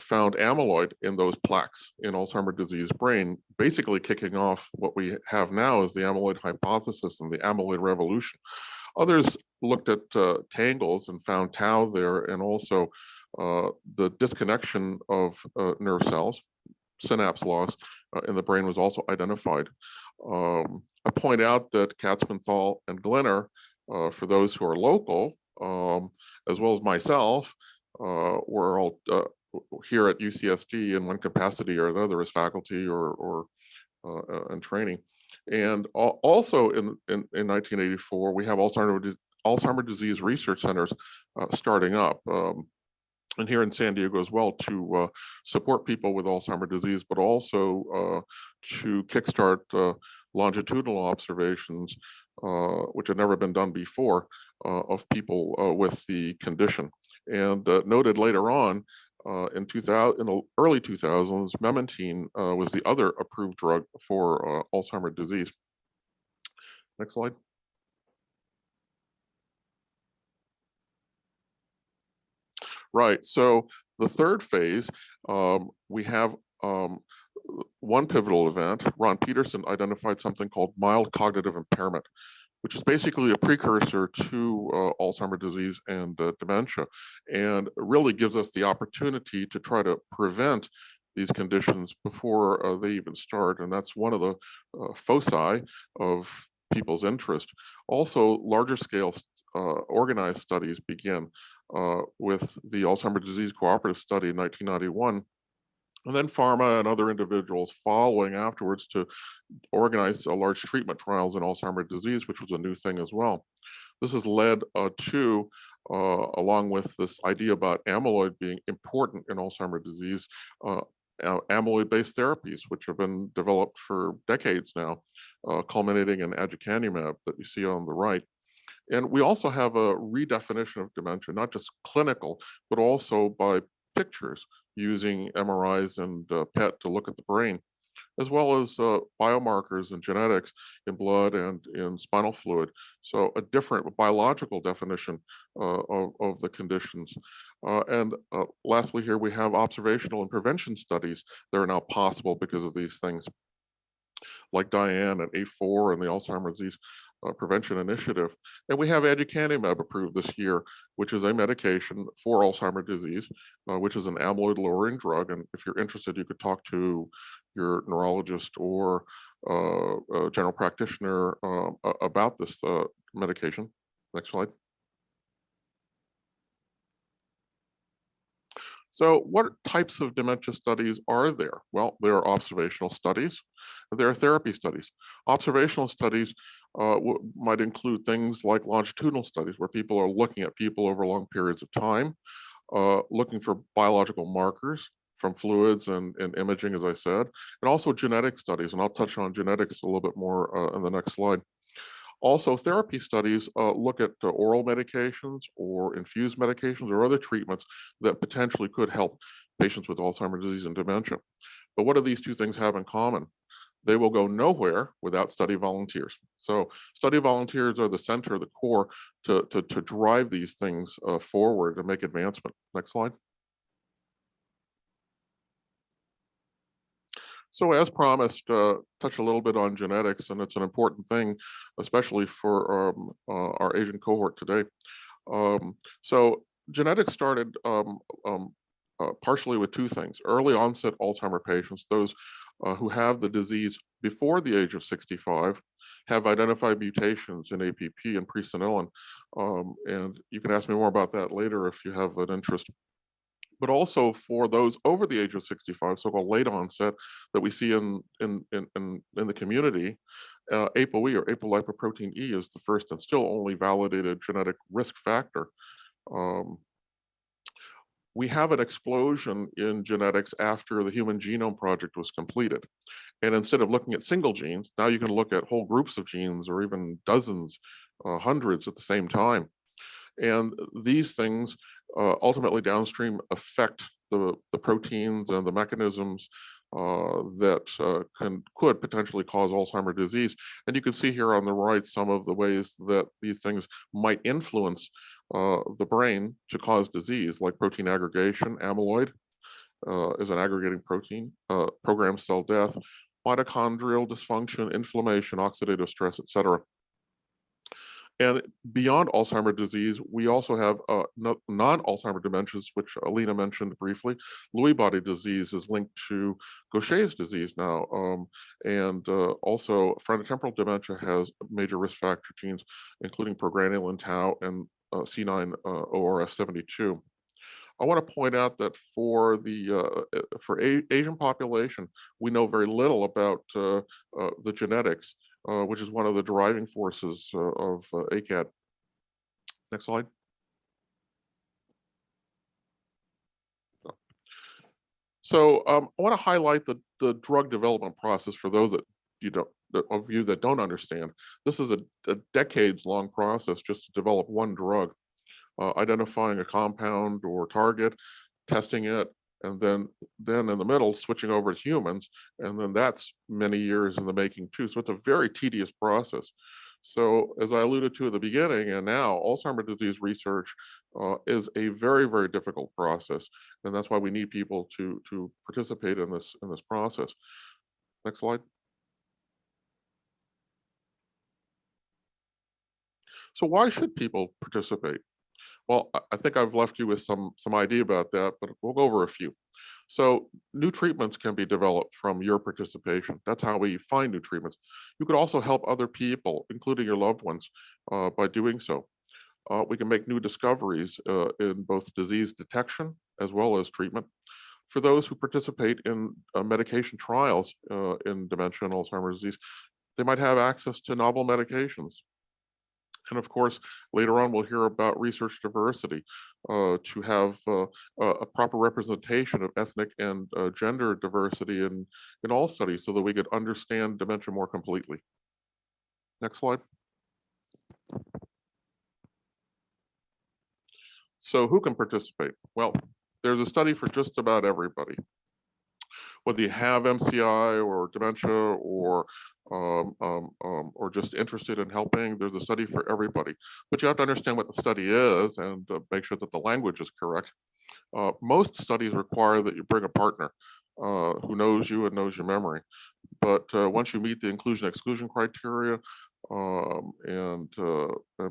found amyloid in those plaques in Alzheimer's disease brain, basically kicking off what we have now as the amyloid hypothesis and the amyloid revolution. Others looked at tangles and found tau there, and also the disconnection of nerve cells, synapse loss in the brain was also identified. I point out that Katzman, Thal, and Glenner, for those who are local, as well as myself, we're all here at UCSD in one capacity or another as faculty or in training. And also in 1984, we have Alzheimer's disease research centers starting up. And here in San Diego as well, to support people with Alzheimer's disease, but also to kickstart longitudinal observations, which had never been done before, of people with the condition. And noted later on, in the early 2000s, memantine was the other approved drug for Alzheimer's disease. Next slide. Right. So the third phase, we have one pivotal event. Ron Peterson identified something called mild cognitive impairment, which is basically a precursor to Alzheimer's disease and dementia, and really gives us the opportunity to try to prevent these conditions before they even start. And that's one of the foci of people's interest. Also, larger scale organized studies begin with the Alzheimer's Disease Cooperative Study in 1991. And then pharma and other individuals following afterwards to organize large treatment trials in Alzheimer's disease, which was a new thing as well. This has led to, along with this idea about amyloid being important in Alzheimer's disease, amyloid-based therapies, which have been developed for decades now, culminating in aducanumab that you see on the right. And we also have a redefinition of dementia, not just clinical, but also by pictures using MRIs and PET to look at the brain, as well as biomarkers and genetics in blood and in spinal fluid. So a different biological definition of the conditions. And lastly here, we have observational and prevention studies that are now possible because of these things, like Diane and A4 and the Alzheimer's Disease Prevention Initiative. And we have aducanumab approved this year, which is a medication for Alzheimer's disease, which is an amyloid lowering drug. And if you're interested, you could talk to your neurologist or a general practitioner about this medication. Next slide. So what types of dementia studies are there? Well, there are observational studies, there are therapy studies. Observational studies might include things like longitudinal studies, where people are looking at people over long periods of time, looking for biological markers from fluids and imaging, as I said, and also genetic studies. And I'll touch on genetics a little bit more in the next slide. Also, therapy studies look at oral medications or infused medications or other treatments that potentially could help patients with Alzheimer's disease and dementia. But what do these two things have in common? They will go nowhere without study volunteers. So study volunteers are the center, the core to drive these things forward and make advancement. Next slide. So as promised, touch a little bit on genetics, and it's an important thing, especially for our Asian cohort today. So genetics started partially with two things. Early onset Alzheimer patients, those who have the disease before the age of 65, have identified mutations in APP and presenilin. And you can ask me more about that later if you have an interest. But also for those over the age of 65, so-called late onset, that we see in the community, ApoE or apolipoprotein E is the first and still only validated genetic risk factor. We have an explosion in genetics after the Human Genome Project was completed. And instead of looking at single genes, now you can look at whole groups of genes or even dozens, hundreds at the same time. And these things ultimately downstream affect the proteins and the mechanisms that could potentially cause Alzheimer's disease. And you can see here on the right some of the ways that these things might influence the brain to cause disease, like protein aggregation. Amyloid is an aggregating protein, programmed cell death, mitochondrial dysfunction, inflammation, oxidative stress, etc. And beyond Alzheimer's disease, we also have non-Alzheimer's dementias, which Alina mentioned briefly. Lewy body disease is linked to Gaucher's disease now. And also frontotemporal dementia has major risk factor genes, including progranulin tau and C9orf72. I want to point out that for the Asian population, we know very little about the genetics, which is one of the driving forces of ACAD. Next slide. So I want to highlight the drug development process for those that of you that don't understand. This is a decades-long process just to develop one drug, identifying a compound or target, testing it, and then in the middle switching over to humans, and then that's many years in the making too. So it's a very tedious process. So as I alluded to at the beginning, and now Alzheimer's disease research is a very, very difficult process, and that's why we need people to participate in this process. Next slide. So why should people participate? Well, I think I've left you with some idea about that, but we'll go over a few. So new treatments can be developed from your participation. That's how we find new treatments. You could also help other people, including your loved ones, by doing so. We can make new discoveries in both disease detection as well as treatment. For those who participate in medication trials in dementia and Alzheimer's disease, they might have access to novel medications. And of course, later on, we'll hear about research diversity to have a proper representation of ethnic and gender diversity in all studies so that we could understand dementia more completely. Next slide. So who can participate? Well, there's a study for just about everybody. Whether you have MCI or dementia or just interested in helping, there's a study for everybody. But you have to understand what the study is and make sure that the language is correct. Most studies require that you bring a partner who knows you and knows your memory. But once you meet the inclusion-exclusion criteria and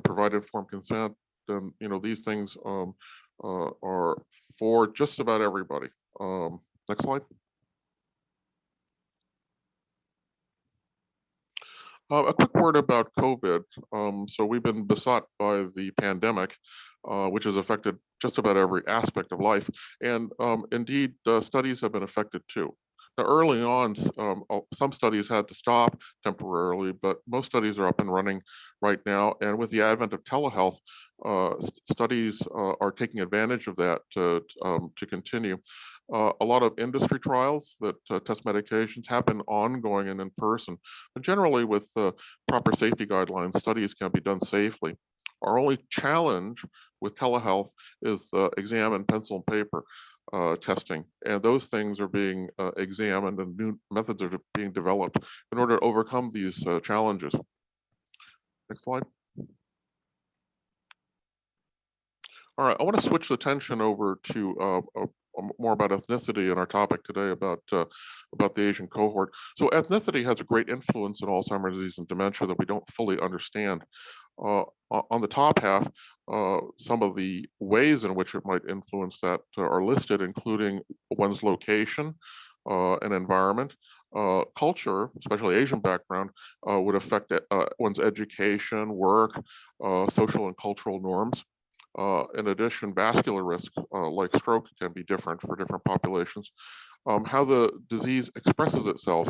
provide informed consent, then these things are for just about everybody. Next slide. A quick word about COVID. So we've been besought by the pandemic, which has affected just about every aspect of life. And indeed, studies have been affected too. Now, early on, some studies had to stop temporarily, but most studies are up and running right now. And with the advent of telehealth, studies are taking advantage of that to continue. A lot of industry trials that test medications have been ongoing and in person. But generally, with proper safety guidelines, studies can be done safely. Our only challenge with telehealth is exam and pencil and paper testing. And those things are being examined and new methods are being developed in order to overcome these challenges. Next slide. All right, I want to switch the attention over to more about ethnicity in our topic today about the Asian cohort. So ethnicity has a great influence in Alzheimer's disease and dementia that we don't fully understand. On the top half, some of the ways in which it might influence that are listed, including one's location and environment. Culture, especially Asian background, would affect one's education, work, social and cultural norms. In addition, vascular risk, like stroke, can be different for different populations. How the disease expresses itself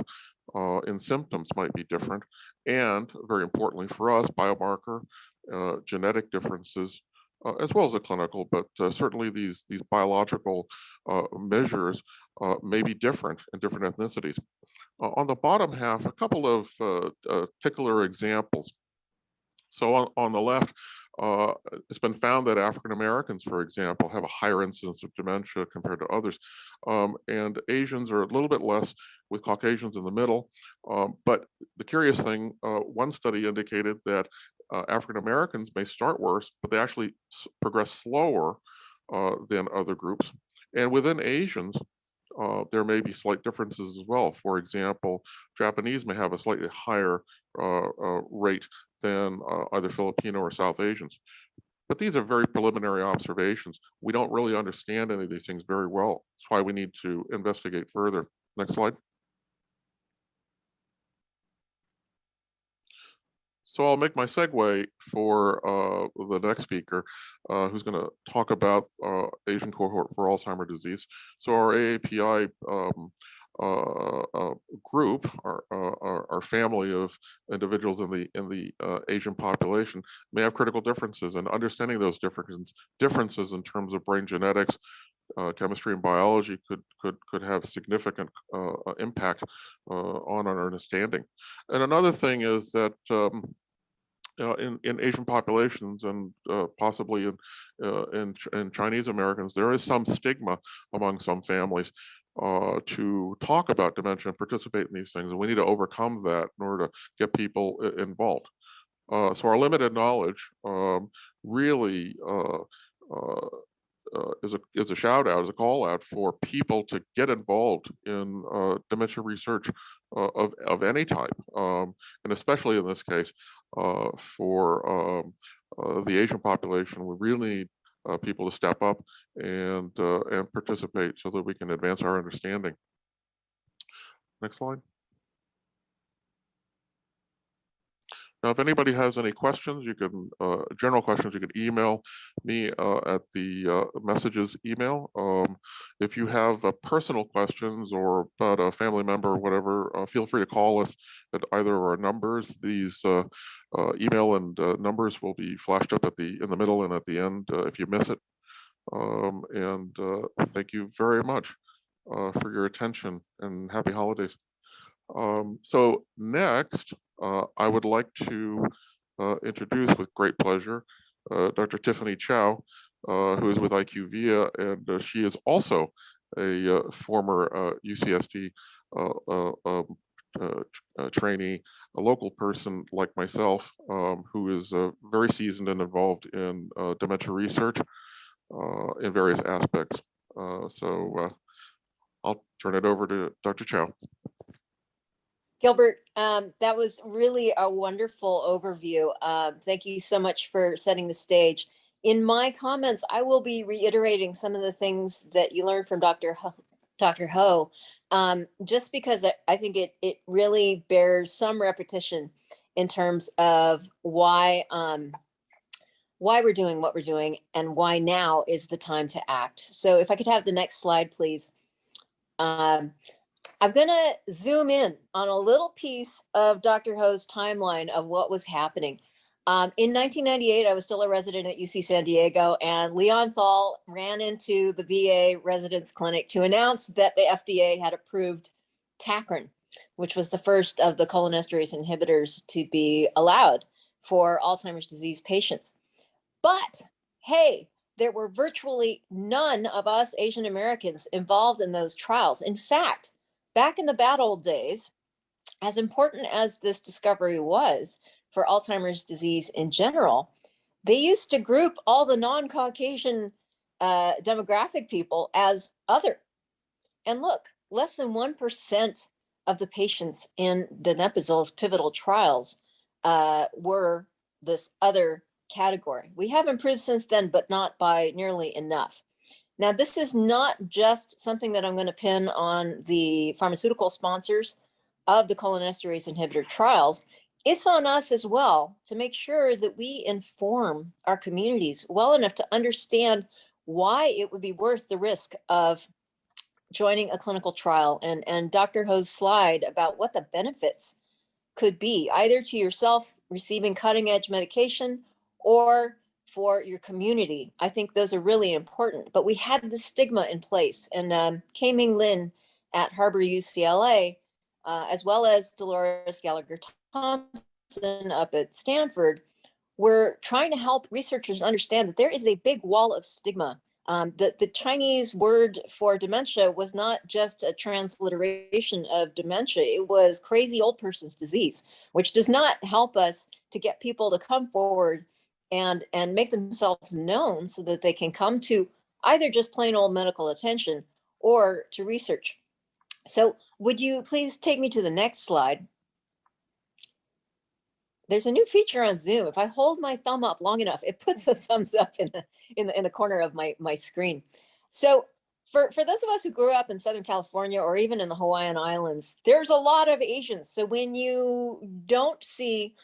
in symptoms might be different. And very importantly for us, biomarker, genetic differences, as well as the clinical, but certainly these biological measures may be different in different ethnicities. On the bottom half, a couple of particular examples. So on the left, it's been found that African Americans, for example, have a higher incidence of dementia compared to others. And Asians are a little bit less, with Caucasians in the middle. But the curious thing, one study indicated that African Americans may start worse, but they actually progress slower than other groups. And within Asians, there may be slight differences as well. For example, Japanese may have a slightly higher rate than either Filipino or South Asians. But these are very preliminary observations. We don't really understand any of these things very well. That's why we need to investigate further. Next slide. So I'll make my segue for the next speaker, who's going to talk about Asian cohort for Alzheimer's disease. So our AAPI group, our family of individuals in the Asian population, may have critical differences, and understanding those differences in terms of brain genetics, chemistry, and biology could have significant impact on our understanding. And another thing is that in Asian populations and possibly in Chinese Americans, there is some stigma among some families to talk about dementia and participate in these things, and we need to overcome that in order to get people involved. So our limited knowledge really is a shout out, is a call out for people to get involved in dementia research of any type, and especially in this case for the Asian population. We really need people to step up and participate so that we can advance our understanding. Next slide. Now, if anybody has any questions, you can, general questions, you can email me at the messages email. If you have personal questions or about a family member or whatever, feel free to call us at either of our numbers. These email and numbers will be flashed up in the middle and at the end if you miss it. Thank you very much for your attention, and happy holidays. So next, I would like to introduce with great pleasure Dr. Tiffany Chow, who is with IQVIA, and she is also a former UCSD trainee, a local person like myself, who is very seasoned and involved in dementia research in various aspects. I'll turn it over to Dr. Chow. Gilbert, that was really a wonderful overview. Thank you so much for setting the stage. In my comments, I will be reiterating some of the things that you learned from Dr. Ho, just because I think it really bears some repetition in terms of why we're doing what we're doing and why now is the time to act. So if I could have the next slide, please. I'm going to zoom in on a little piece of Dr. Ho's timeline of what was happening. In 1998, I was still a resident at UC San Diego, and Leon Thal ran into the VA residence clinic to announce that the FDA had approved Tacron, which was the first of the cholinesterase inhibitors to be allowed for Alzheimer's disease patients. But hey, there were virtually none of us Asian Americans involved in those trials. In fact, back in the bad old days, as important as this discovery was for Alzheimer's disease in general, they used to group all the non-Caucasian demographic people as other. And look, less than 1% of the patients in donepezil's pivotal trials were this other category. We have improved since then, but not by nearly enough. Now, this is not just something that I'm going to pin on the pharmaceutical sponsors of the cholinesterase inhibitor trials. It's on us as well to make sure that we inform our communities well enough to understand why it would be worth the risk of joining a clinical trial. And Dr. Ho's slide about what the benefits could be, either to yourself receiving cutting edge medication or for your community. I think those are really important, but we had the stigma in place. And Kei-Ming Lin at Harbor UCLA, as well as Dolores Gallagher-Thompson up at Stanford, were trying to help researchers understand that there is a big wall of stigma. The Chinese word for dementia was not just a transliteration of dementia, it was crazy old person's disease, which does not help us to get people to come forward and make themselves known so that they can come to either just plain old medical attention or to research. So would you please take me to the next slide? There's a new feature on Zoom. If I hold my thumb up long enough, it puts a thumbs up in the corner of my screen. So for those of us who grew up in Southern California or even in the Hawaiian Islands, there's a lot of Asians. So when you don't see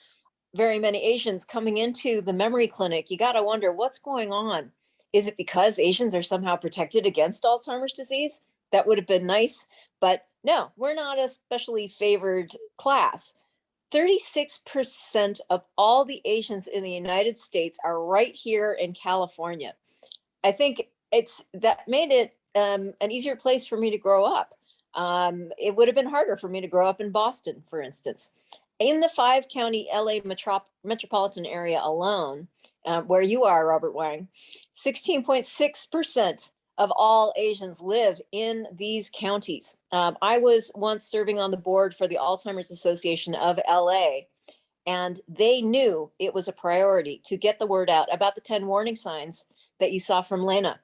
very many Asians coming into the memory clinic, you got to wonder what's going on. Is it because Asians are somehow protected against Alzheimer's disease? That would have been nice, but no, we're not a specially favored class. 36% of all the Asians in the United States are right here in California. I think that made it an easier place for me to grow up. It would have been harder for me to grow up in Boston, for instance. In the 5-county LA metropolitan area alone, where you are, Robert Wang, 16.6% of all Asians live in these counties. I was once serving on the board for the Alzheimer's Association of LA, and they knew it was a priority to get the word out about the 10 warning signs that you saw from Lena.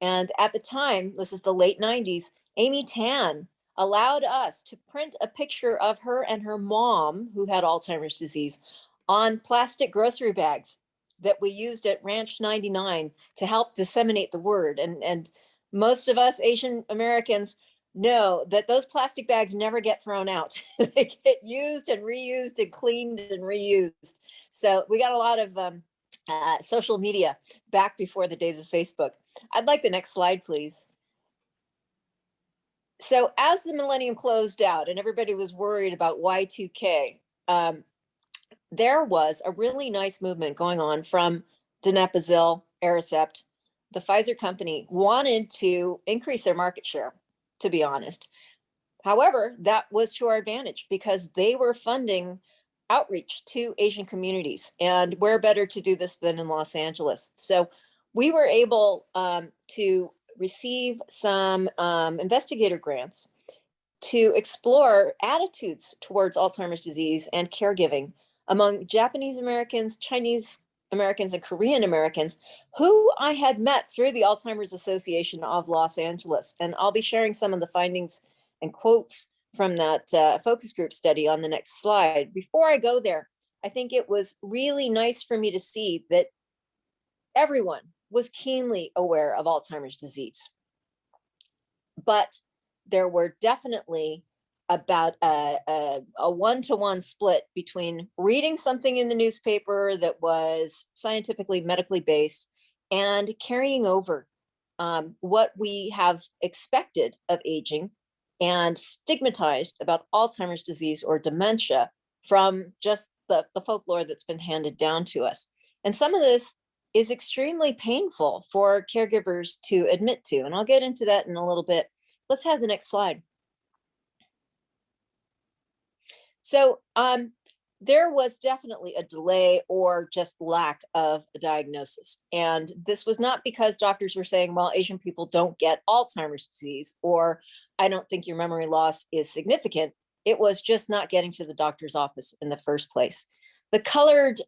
And at the time, this is the late 90s, Amy Tan allowed us to print a picture of her and her mom, who had Alzheimer's disease, on plastic grocery bags that we used at Ranch 99 to help disseminate the word. And most of us Asian Americans know that those plastic bags never get thrown out. They get used and reused and cleaned and reused. So we got a lot of social media back before the days of Facebook. I'd like the next slide, please. So as the millennium closed out and everybody was worried about Y2K, there was a really nice movement going on from donepezil, Aricept. The Pfizer company wanted to increase their market share, to be honest. However, that was to our advantage because they were funding outreach to Asian communities. And where better to do this than in Los Angeles? So we were able to receive some investigator grants to explore attitudes towards Alzheimer's disease and caregiving among Japanese Americans, Chinese Americans, and Korean Americans who I had met through the Alzheimer's Association of Los Angeles. And I'll be sharing some of the findings and quotes from that focus group study on the next slide. Before I go there, I think it was really nice for me to see that everyone was keenly aware of Alzheimer's disease. But there were definitely about a one-to-one split between reading something in the newspaper that was scientifically, medically based and carrying over what we have expected of aging and stigmatized about Alzheimer's disease or dementia from just the folklore that's been handed down to us. And some of this is extremely painful for caregivers to admit to. And I'll get into that in a little bit. Let's have the next slide. So there was definitely a delay or just lack of a diagnosis. And this was not because doctors were saying, well, Asian people don't get Alzheimer's disease, or I don't think your memory loss is significant. It was just not getting to the doctor's office in the first place. The colored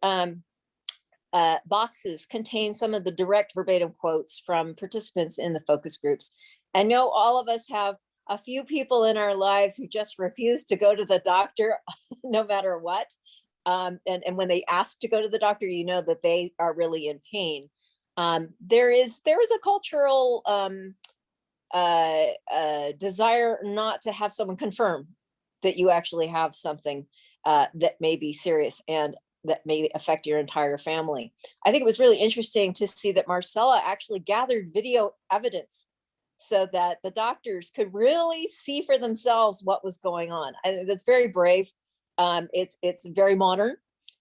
boxes contain some of the direct verbatim quotes from participants in the focus groups. I know all of us have a few people in our lives who just refuse to go to the doctor no matter what. And when they ask to go to the doctor, you know that they are really in pain. There is a cultural desire not to have someone confirm that you actually have something that may be serious and that may affect your entire family. I think it was really interesting to see that Marcella actually gathered video evidence so that the doctors could really see for themselves what was going on. That's very brave. It's very modern.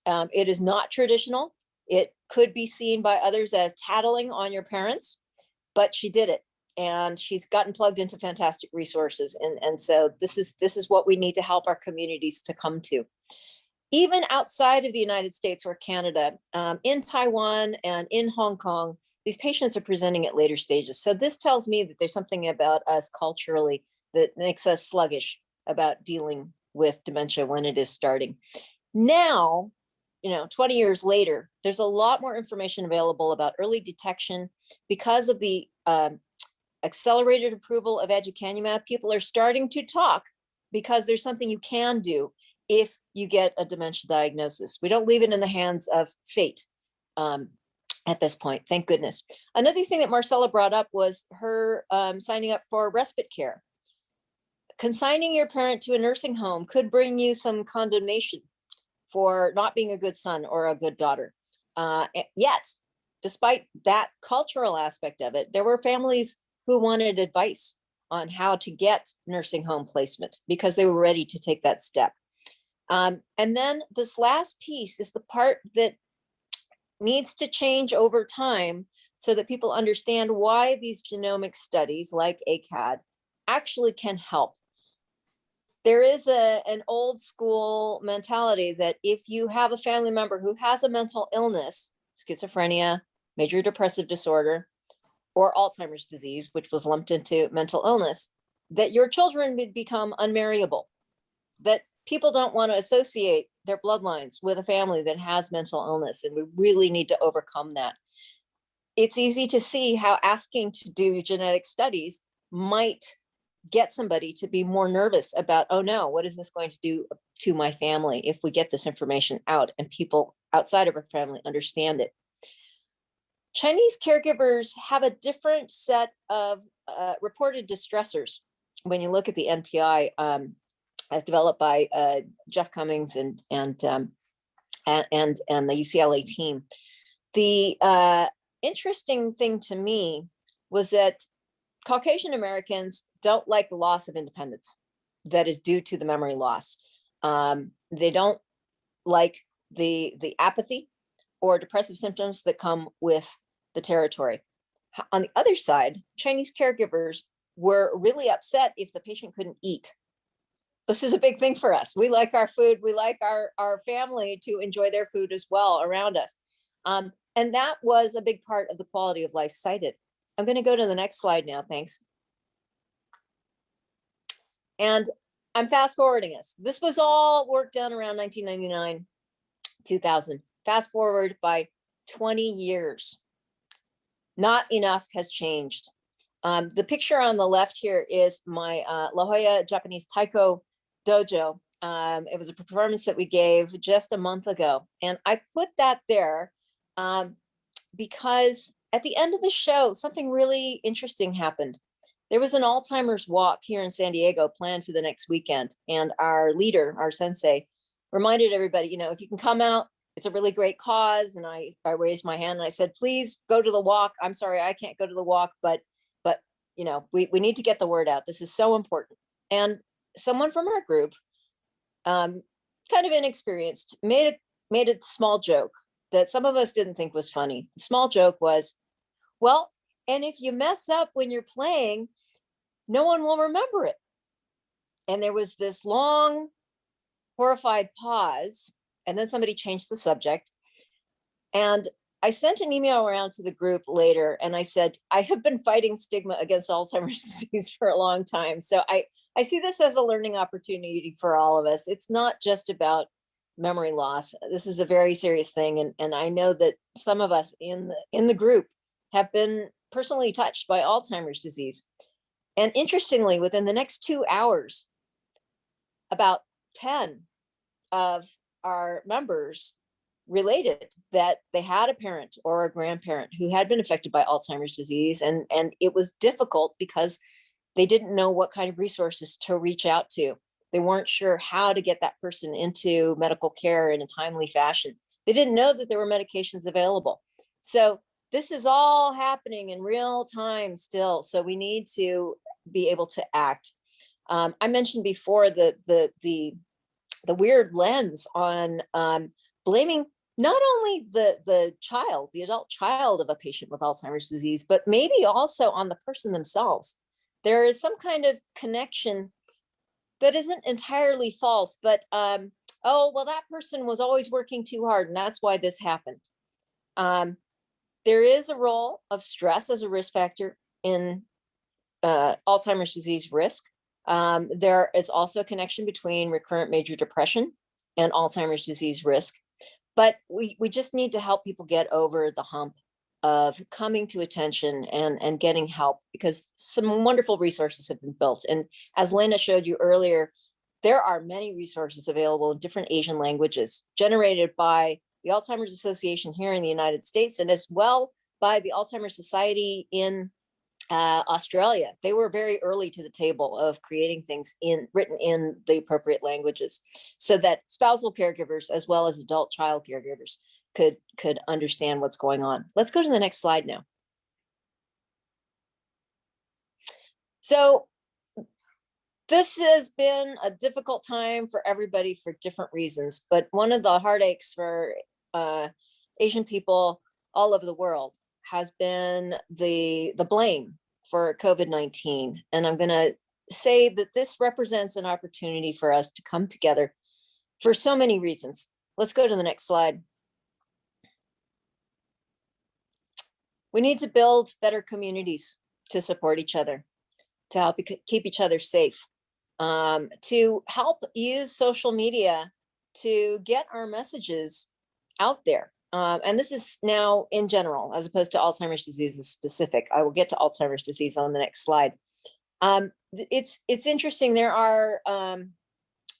It is not traditional. It could be seen by others as tattling on your parents, but she did it. And she's gotten plugged into fantastic resources. And so this is what we need to help our communities to come to. Even outside of the United States or Canada, in Taiwan and in Hong Kong, these patients are presenting at later stages. So this tells me that there's something about us culturally that makes us sluggish about dealing with dementia when it is starting. Now, 20 years later, there's a lot more information available about early detection because of the accelerated approval of aducanumab. People are starting to talk because there's something you can do if you get a dementia diagnosis. We don't leave it in the hands of fate at this point, thank goodness. Another thing that Marcella brought up was her signing up for respite care. Consigning your parent to a nursing home could bring you some condemnation for not being a good son or a good daughter. Yet, despite that cultural aspect of it, there were families who wanted advice on how to get nursing home placement because they were ready to take that step. And then this last piece is the part that needs to change over time so that people understand why these genomic studies like ACAD actually can help. there is an old school mentality that if you have a family member who has a mental illness, schizophrenia, major depressive disorder, or Alzheimer's disease, which was lumped into mental illness, that your children would become unmarriable, that people don't want to associate their bloodlines with a family that has mental illness. And we really need to overcome that. It's easy to see how asking to do genetic studies might get somebody to be more nervous about, oh no, what is this going to do to my family if we get this information out and people outside of our family understand it. Chinese caregivers have a different set of reported distressors when you look at the NPI as developed by Jeff Cummings and the UCLA team. The interesting thing to me was that Caucasian Americans don't like the loss of independence that is due to the memory loss. They don't like the apathy or depressive symptoms that come with the territory. On the other side, Chinese caregivers were really upset if the patient couldn't eat. This is a big thing for us. We like our food. We like our family to enjoy their food as well around us. And that was a big part of the quality of life cited. I'm going to go to the next slide now. Thanks. And I'm fast forwarding us. This was all work done around 1999, 2000. Fast forward by 20 years. Not enough has changed. The picture on the left here is my La Jolla Japanese Taiko dojo. It was a performance that we gave just a month ago. And I put that there because at the end of the show, something really interesting happened. There was an Alzheimer's walk here in San Diego planned for the next weekend. And our leader, our sensei, reminded everybody, you know, if you can come out, it's a really great cause. And I raised my hand and I said, please go to the walk. I'm sorry, I can't go to the walk, but you know, we need to get the word out. This is so important. And someone from our group, kind of inexperienced, made a small joke that some of us didn't think was funny. The small joke was, well, and if you mess up when you're playing, no one will remember it. And there was this long, horrified pause. And then somebody changed the subject. And I sent an email around to the group later and I said, I have been fighting stigma against Alzheimer's disease for a long time. So I see this as a learning opportunity for all of us. It's not just about memory loss. This is a very serious thing. And I know that some of us in the group have been personally touched by Alzheimer's disease. And interestingly, within the next 2 hours, about 10 of our members related that they had a parent or a grandparent who had been affected by Alzheimer's disease. And it was difficult because they didn't know what kind of resources to reach out to. They weren't sure how to get that person into medical care in a timely fashion. They didn't know that there were medications available. So this is all happening in real time still. So we need to be able to act. I mentioned before the weird lens on blaming not only the adult child of a patient with Alzheimer's disease, but maybe also on the person themselves. There is some kind of connection that isn't entirely false, but oh, well, that person was always working too hard and that's why this happened. There is a role of stress as a risk factor in Alzheimer's disease risk. There is also a connection between recurrent major depression and Alzheimer's disease risk. But we just need to help people get over the hump of coming to attention and getting help, because some wonderful resources have been built. And as Lena showed you earlier, there are many resources available in different Asian languages generated by the Alzheimer's Association here in the United States, and as well by the Alzheimer's Society in Australia. They were very early to the table of creating things written in the appropriate languages so that spousal caregivers as well as adult child caregivers could understand what's going on. Let's go to the next slide now. So this has been a difficult time for everybody for different reasons, but one of the heartaches for Asian people all over the world has been the blame for COVID-19. And I'm going to say that this represents an opportunity for us to come together for so many reasons. Let's go to the next slide. We need to build better communities to support each other, to help keep each other safe, to help use social media to get our messages out there. And this is now in general, as opposed to Alzheimer's disease is specific. I will get to Alzheimer's disease on the next slide. It's interesting. There are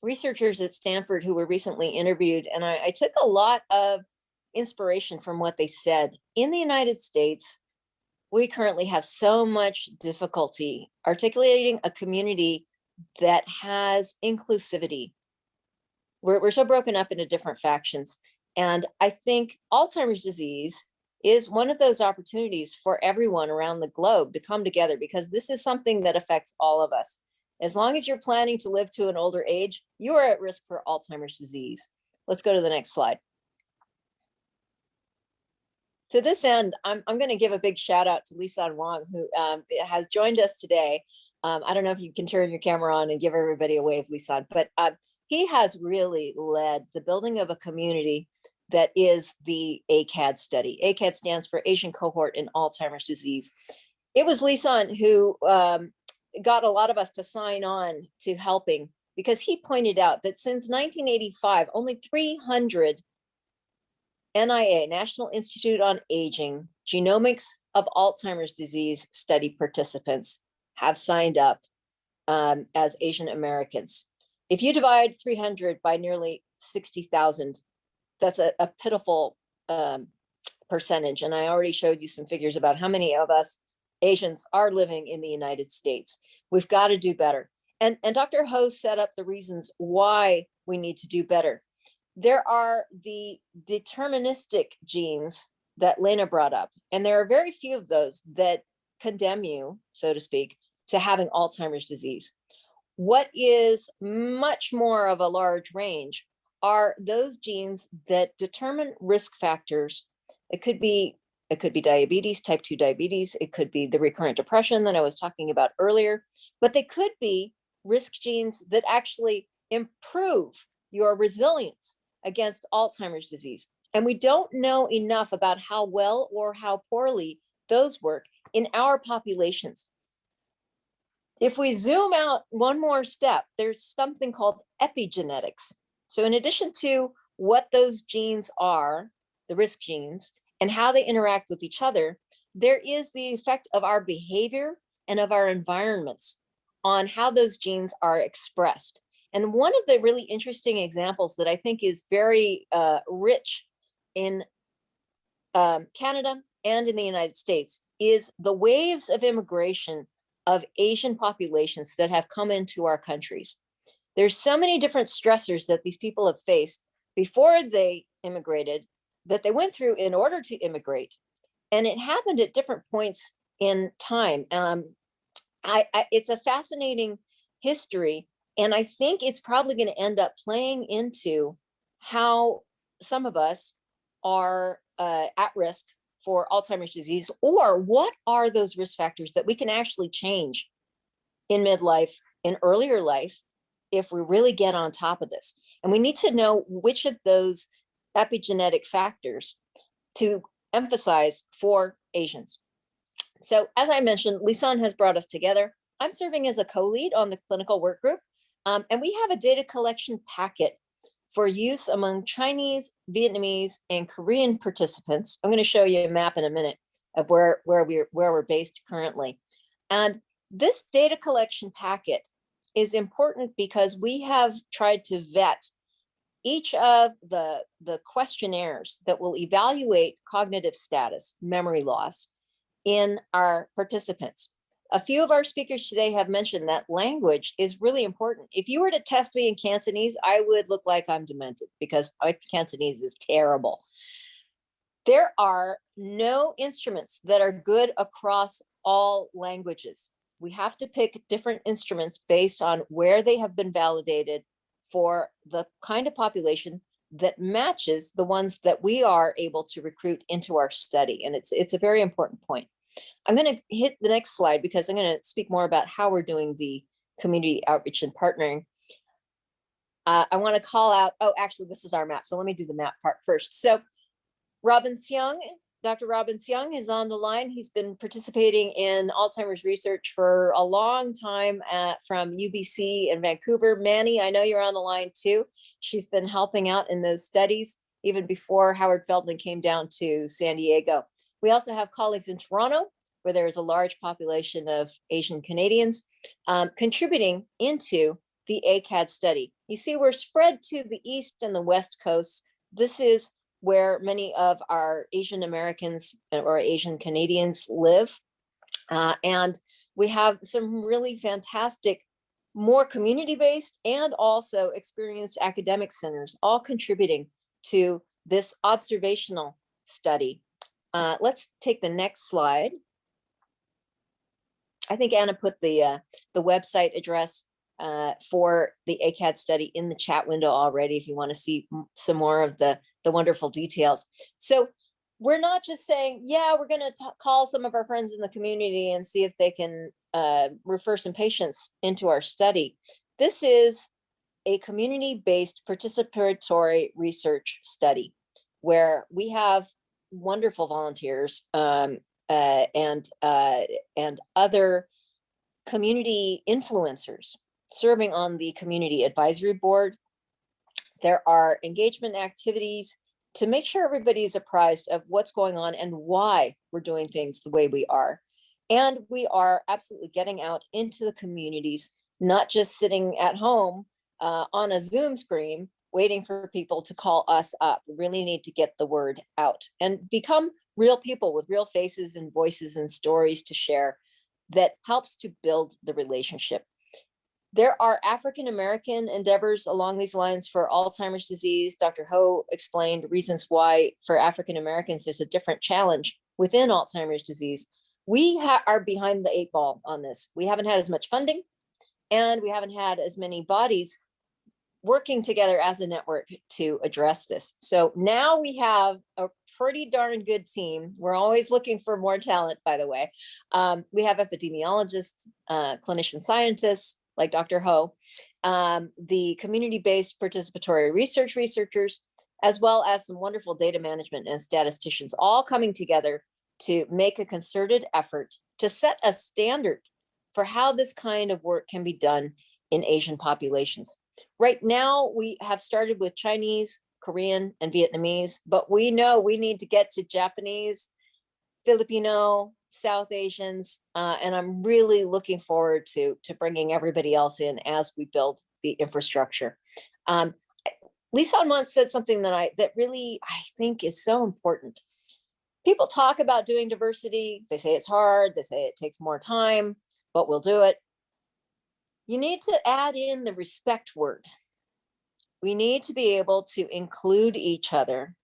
researchers at Stanford who were recently interviewed, and I took a lot of inspiration from what they said. In the United States, we currently have so much difficulty articulating a community that has inclusivity. We're so broken up into different factions. And I think Alzheimer's disease is one of those opportunities for everyone around the globe to come together, because this is something that affects all of us. As long as you're planning to live to an older age, you are at risk for Alzheimer's disease. Let's go to the next slide. To this end, I'm going to give a big shout out to Lisan Wong, who has joined us today. I don't know if you can turn your camera on and give everybody a wave, Lisan, but he has really led the building of a community that is the ACAD study. ACAD stands for Asian Cohort in Alzheimer's Disease. It was Lisan who got a lot of us to sign on to helping, because he pointed out that since 1985, only 300 NIA, National Institute on Aging, genomics of Alzheimer's disease study participants have signed up as Asian Americans. If you divide 300 by nearly 60,000, that's a pitiful percentage. And I already showed you some figures about how many of us Asians are living in the United States. We've got to do better. And Dr. Ho set up the reasons why we need to do better. There are the deterministic genes that Lena brought up, and there are very few of those that condemn you, so to speak, to having Alzheimer's disease. What is much more of a large range are those genes that determine risk factors. It could be diabetes, type 2 diabetes. It could be the recurrent depression that I was talking about earlier, but they could be risk genes that actually improve your resilience against Alzheimer's disease. And we don't know enough about how well or how poorly those work in our populations. If we zoom out one more step, there's something called epigenetics. So in addition to what those genes are, the risk genes, and how they interact with each other, there is the effect of our behavior and of our environments on how those genes are expressed. And one of the really interesting examples that I think is very rich in Canada and in the United States is the waves of immigration of Asian populations that have come into our countries. There's so many different stressors that these people have faced before they immigrated that they went through in order to immigrate. And it happened at different points in time. It's a fascinating history. And I think it's probably going to end up playing into how some of us are at risk for Alzheimer's disease, or what are those risk factors that we can actually change in midlife, in earlier life, if we really get on top of this. And we need to know which of those epigenetic factors to emphasize for Asians. So as I mentioned, Lisan has brought us together. I'm serving as a co-lead on the clinical work group. And we have a data collection packet for use among Chinese, Vietnamese, and Korean participants. I'm going to show you a map in a minute of where we're based currently. And this data collection packet is important because we have tried to vet each of the questionnaires that will evaluate cognitive status, memory loss, in our participants. A few of our speakers today have mentioned that language is really important. If you were to test me in Cantonese, I would look like I'm demented because my Cantonese is terrible. There are no instruments that are good across all languages. We have to pick different instruments based on where they have been validated for the kind of population that matches the ones that we are able to recruit into our study. And it's a very important point. I'm going to hit the next slide because I'm going to speak more about how we're doing the community outreach and partnering. I want to call out, oh, actually, this is our map. So let me do the map part first. So Robin Seung, Dr. Robin Seung is on the line. He's been participating in Alzheimer's research for a long time from UBC in Vancouver. Manny, I know you're on the line too. She's been helping out in those studies even before Howard Feldman came down to San Diego. We also have colleagues in Toronto, where there is a large population of Asian Canadians contributing into the ACAD study. You see, we're spread to the east and the west coasts. This is where many of our Asian Americans or Asian Canadians live. And we have some really fantastic, more community-based and also experienced academic centers, all contributing to this observational study. Let's take the next slide. I think Anna put the website address for the ACAD study in the chat window already, if you want to see some more of the wonderful details. So we're not just saying, yeah, we're going to call some of our friends in the community and see if they can refer some patients into our study. This is a community-based participatory research study where we have wonderful volunteers and other community influencers serving on the community advisory board. There are engagement activities to make sure everybody's apprised of what's going on and why we're doing things the way we are. And we are absolutely getting out into the communities, not just sitting at home on a Zoom screen, waiting for people to call us up. We really need to get the word out and become real people with real faces and voices and stories to share that helps to build the relationship. There are African-American endeavors along these lines for Alzheimer's disease. Dr. Ho explained reasons why for African-Americans there's a different challenge within Alzheimer's disease. We are behind the 8 ball on this. We haven't had as much funding and we haven't had as many bodies working together as a network to address this. So now we have a pretty darn good team. We're always looking for more talent, by the way. We have epidemiologists, clinician scientists, like Dr. Ho, the community-based participatory researchers, as well as some wonderful data management and statisticians, all coming together to make a concerted effort to set a standard for how this kind of work can be done in Asian populations. Right now, we have started with Chinese, Korean, and Vietnamese, but we know we need to get to Japanese, Filipino, South Asians, and I'm really looking forward to bringing everybody else in as we build the infrastructure. Lisa once said something that really I think is so important. People talk about doing diversity. They say it's hard. They say it takes more time, but we'll do it. You need to add in the respect word. We need to be able to include each other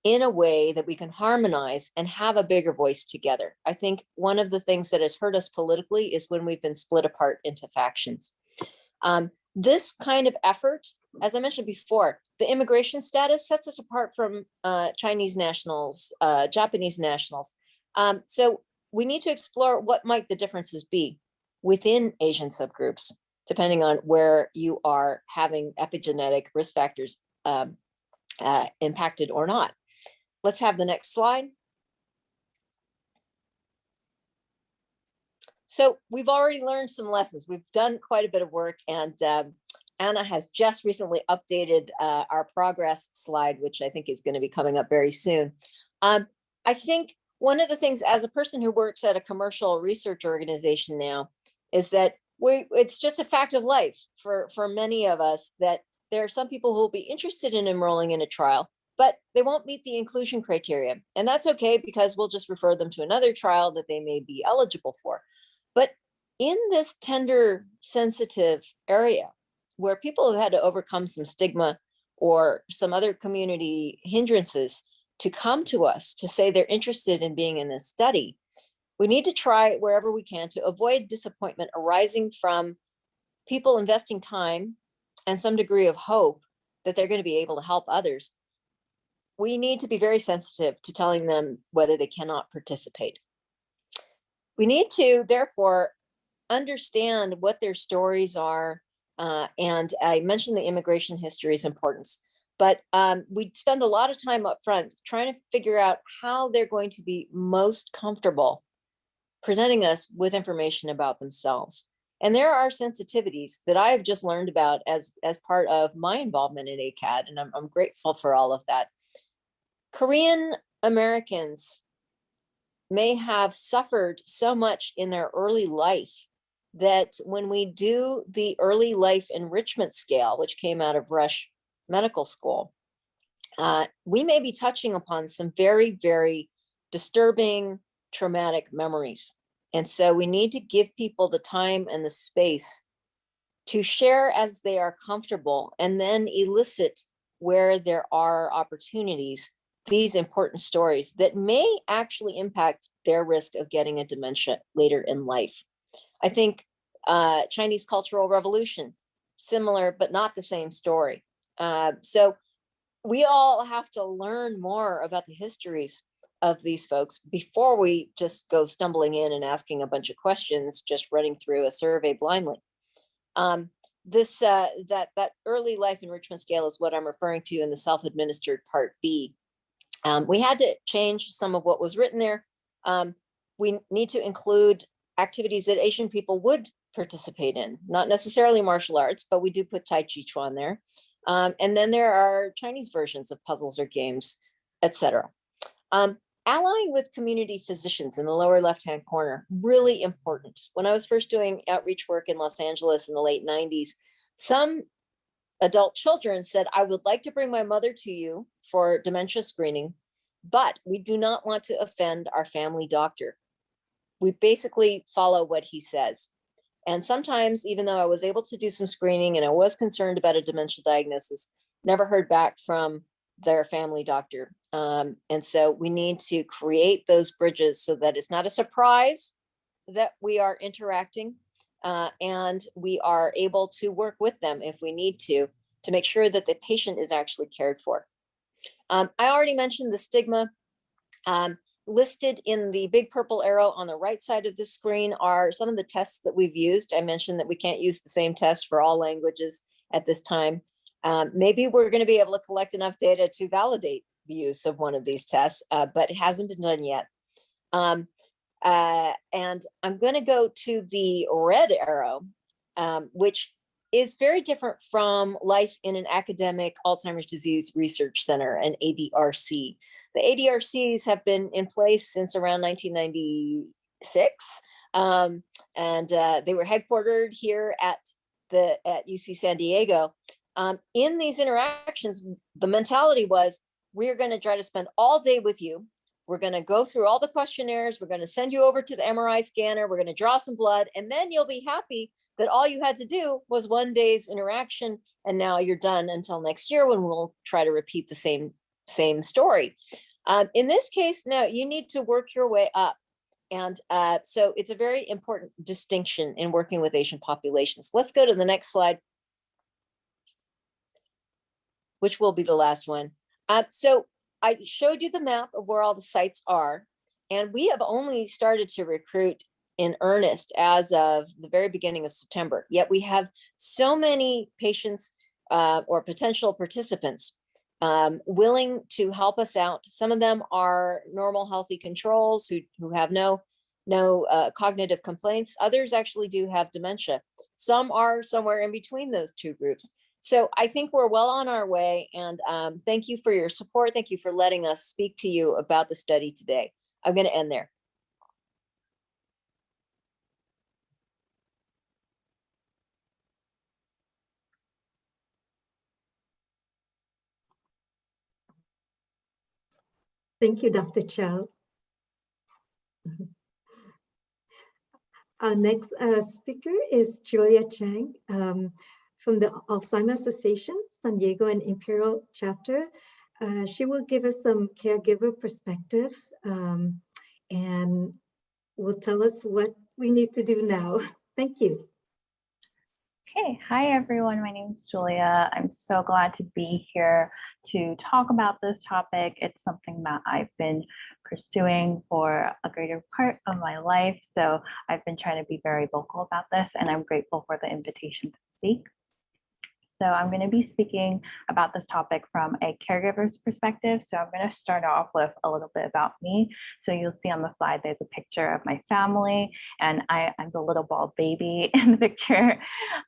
in a way that we can harmonize and have a bigger voice together. I think one of the things that has hurt us politically is when we've been split apart into factions. This kind of effort, as I mentioned before, the immigration status sets us apart from Chinese nationals, Japanese nationals. So we need to explore what might the differences be within Asian subgroups, depending on where you are having epigenetic risk factors impacted or not. Let's have the next slide. So we've already learned some lessons. We've done quite a bit of work, and Anna has just recently updated our progress slide, which I think is going to be coming up very soon. I think one of the things, as a person who works at a commercial research organization now, is that it's just a fact of life for many of us that there are some people who will be interested in enrolling in a trial, but they won't meet the inclusion criteria. And that's okay, because we'll just refer them to another trial that they may be eligible for. But in this tender, sensitive area where people have had to overcome some stigma or some other community hindrances to come to us to say they're interested in being in this study, we need to try wherever we can to avoid disappointment arising from people investing time and some degree of hope that they're going to be able to help others. We need to be very sensitive to telling them whether they cannot participate. We need to, therefore, understand what their stories are. And I mentioned the immigration history's importance, but we spend a lot of time up front trying to figure out how they're going to be most comfortable presenting us with information about themselves. And there are sensitivities that I've just learned about as part of my involvement in ACAD, and I'm grateful for all of that. Korean Americans may have suffered so much in their early life that when we do the early life enrichment scale, which came out of Rush Medical School, we may be touching upon some very, very disturbing, traumatic memories. And so we need to give people the time and the space to share as they are comfortable, and then elicit where there are opportunities, these important stories that may actually impact their risk of getting a dementia later in life. I think Chinese Cultural Revolution, similar, but not the same story. So we all have to learn more about the histories of these folks before we just go stumbling in and asking a bunch of questions, just running through a survey blindly. That early life enrichment scale is what I'm referring to in the self-administered part B. We had to change some of what was written there. We need to include activities that Asian people would participate in, not necessarily martial arts, but we do put Tai Chi Chuan there. And then there are Chinese versions of puzzles or games, etc. Allying with community physicians in the lower left-hand corner, really important. When I was first doing outreach work in Los Angeles in the late 90s, some adult children said, I would like to bring my mother to you for dementia screening, but we do not want to offend our family doctor. We basically follow what he says. And sometimes, even though I was able to do some screening and I was concerned about a dementia diagnosis, never heard back from their family doctor. And so we need to create those bridges so that it's not a surprise that we are interacting, and we are able to work with them if we need to make sure that the patient is actually cared for. I already mentioned the stigma. Listed in the big purple arrow on the right side of the screen are some of the tests that we've used. I mentioned that we can't use the same test for all languages at this time. Maybe we're going to be able to collect enough data to validate the use of one of these tests, but it hasn't been done yet. And I'm going to go to the red arrow, which is very different from life in an academic Alzheimer's disease research center, an ADRC. The ADRCs have been in place since around 1996, and they were headquartered here at UC San Diego. In these interactions, the mentality was, we're going to try to spend all day with you. We're going to go through all the questionnaires. We're going to send you over to the MRI scanner. We're going to draw some blood, and then you'll be happy that all you had to do was one day's interaction, and now you're done until next year when we'll try to repeat the same story. In this case, no, you need to work your way up. And so it's a very important distinction in working with Asian populations. Let's go to the next slide, which will be the last one. So I showed you the map of where all the sites are, and we have only started to recruit in earnest as of the very beginning of September. Yet we have so many patients or potential participants willing to help us out. Some of them are normal, healthy controls who have no cognitive complaints. Others actually do have dementia. Some are somewhere in between those two groups. So I think we're well on our way, and thank you for your support. Thank you for letting us speak to you about the study today. I'm going to end there. Thank you, Dr. Chow. Our next speaker is Julia Chang from the Alzheimer's Association, San Diego and Imperial chapter. She will give us some caregiver perspective and will tell us what we need to do now. Thank you. Okay, hi everyone, my name is Julia. I'm so glad to be here to talk about this topic. It's something that I've been pursuing for a greater part of my life. So I've been trying to be very vocal about this, and I'm grateful for the invitation to speak. So I'm going to be speaking about this topic from a caregiver's perspective. So I'm going to start off with a little bit about me. So you'll see on the slide, there's a picture of my family, and I'm the little bald baby in the picture.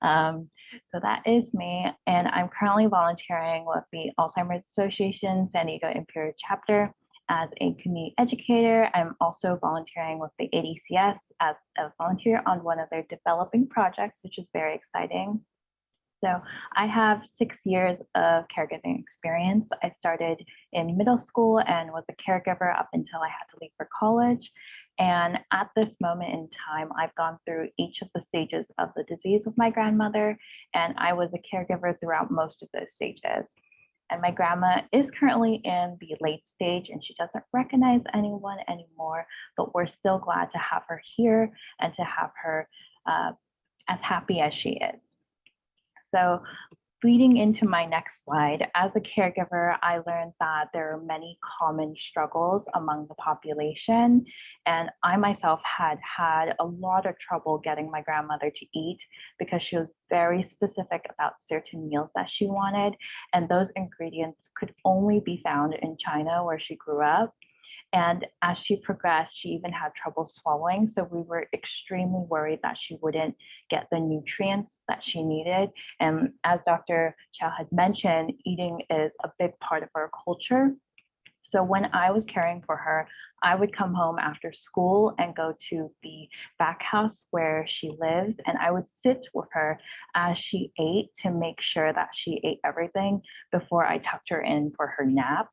So that is me. And I'm currently volunteering with the Alzheimer's Association San Diego Imperial Chapter as a community educator. I'm also volunteering with the ADCS as a volunteer on one of their developing projects, which is very exciting. So I have 6 years of caregiving experience. I started in middle school and was a caregiver up until I had to leave for college. And at this moment in time, I've gone through each of the stages of the disease with my grandmother, and I was a caregiver throughout most of those stages. And my grandma is currently in the late stage, and she doesn't recognize anyone anymore, but we're still glad to have her here and to have her as happy as she is. So leading into my next slide, as a caregiver, I learned that there are many common struggles among the population. And I myself had a lot of trouble getting my grandmother to eat because she was very specific about certain meals that she wanted. And those ingredients could only be found in China, where she grew up. And as she progressed, she even had trouble swallowing. So we were extremely worried that she wouldn't get the nutrients that she needed. And as Dr. Chow had mentioned, eating is a big part of our culture. So when I was caring for her, I would come home after school and go to the back house where she lives, and I would sit with her as she ate to make sure that she ate everything before I tucked her in for her nap.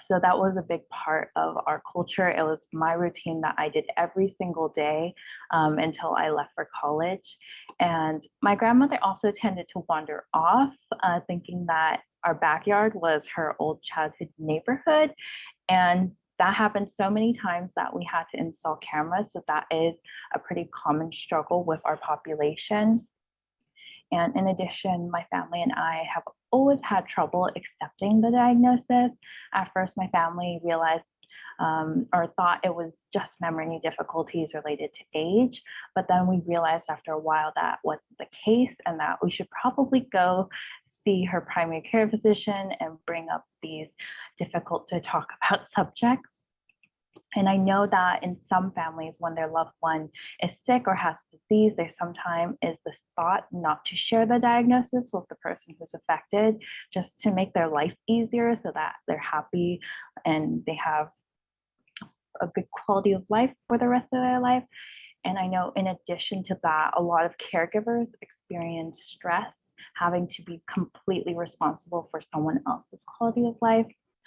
So that was a big part of our culture. It was my routine that I did every single day until I left for college. And my grandmother also tended to wander off, thinking that our backyard was her old childhood neighborhood. And that happened so many times that we had to install cameras. So that is a pretty common struggle with our population. And in addition, my family and I have always had trouble accepting the diagnosis. At first, my family realized or thought it was just memory difficulties related to age. But then we realized after a while that wasn't the case, and that we should probably go see her primary care physician and bring up these difficult to talk about subjects. And I know that in some families, when their loved one is sick or has disease, there sometimes is this thought not to share the diagnosis with the person who's affected, just to make their life easier so that they're happy and they have a good quality of life for the rest of their life. And I know in addition to that, a lot of caregivers experience stress, having to be completely responsible for someone else's quality of life.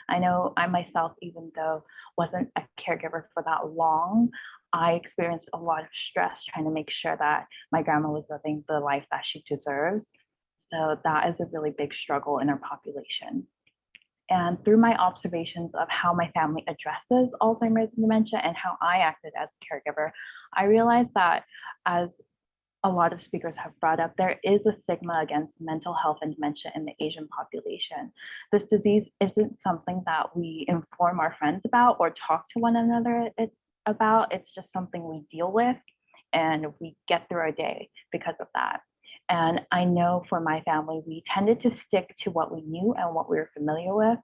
I know I myself, even though wasn't a caregiver for that long, I experienced a lot of stress trying to make sure that my grandma was living the life that she deserves. So that is a really big struggle in our population. And through my observations of how my family addresses Alzheimer's and dementia and how I acted as a caregiver, I realized that, as a lot of speakers have brought up, there is a stigma against mental health and dementia in the Asian population. This disease isn't something that we inform our friends about or talk to one another about. It's just something we deal with, and we get through our day because of that. And I know for my family, we tended to stick to what we knew and what we were familiar with.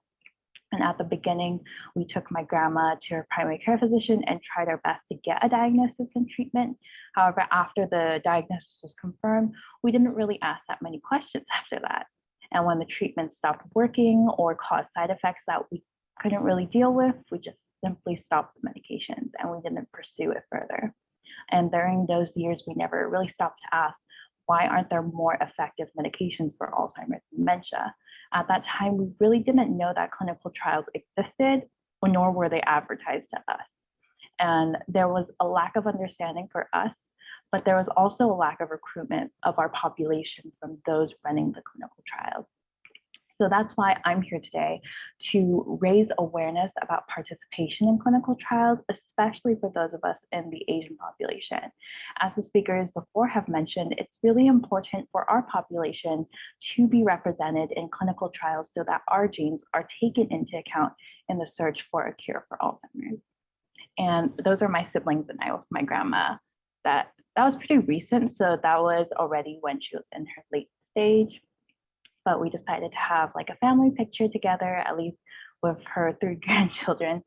And at the beginning, we took my grandma to her primary care physician and tried our best to get a diagnosis and treatment. However, after the diagnosis was confirmed, we didn't really ask that many questions after that. And when the treatment stopped working or caused side effects that we couldn't really deal with, we just simply stopped the medications and we didn't pursue it further. And during those years, we never really stopped to ask, why aren't there more effective medications for Alzheimer's and dementia? At that time, we really didn't know that clinical trials existed, nor were they advertised to us. And there was a lack of understanding for us, but there was also a lack of recruitment of our population from those running the clinical trials. So that's why I'm here today, to raise awareness about participation in clinical trials, especially for those of us in the Asian population. As the speakers before have mentioned, it's really important for our population to be represented in clinical trials so that our genes are taken into account in the search for a cure for Alzheimer's. And those are my siblings and I with my grandma. That was pretty recent, so that was already when she was in her late stage. But we decided to have like a family picture together, at least with her 3 grandchildren.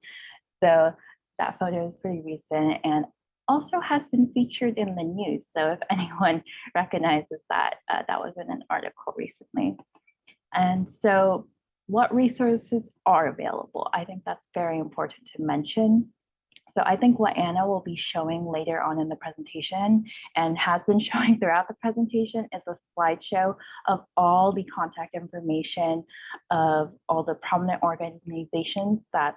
So that photo is pretty recent and also has been featured in the news. So if anyone recognizes that, that was in an article recently. And so what resources are available? I think that's very important to mention. So I think what Anna will be showing later on in the presentation and has been showing throughout the presentation is a slideshow of all the contact information of all the prominent organizations that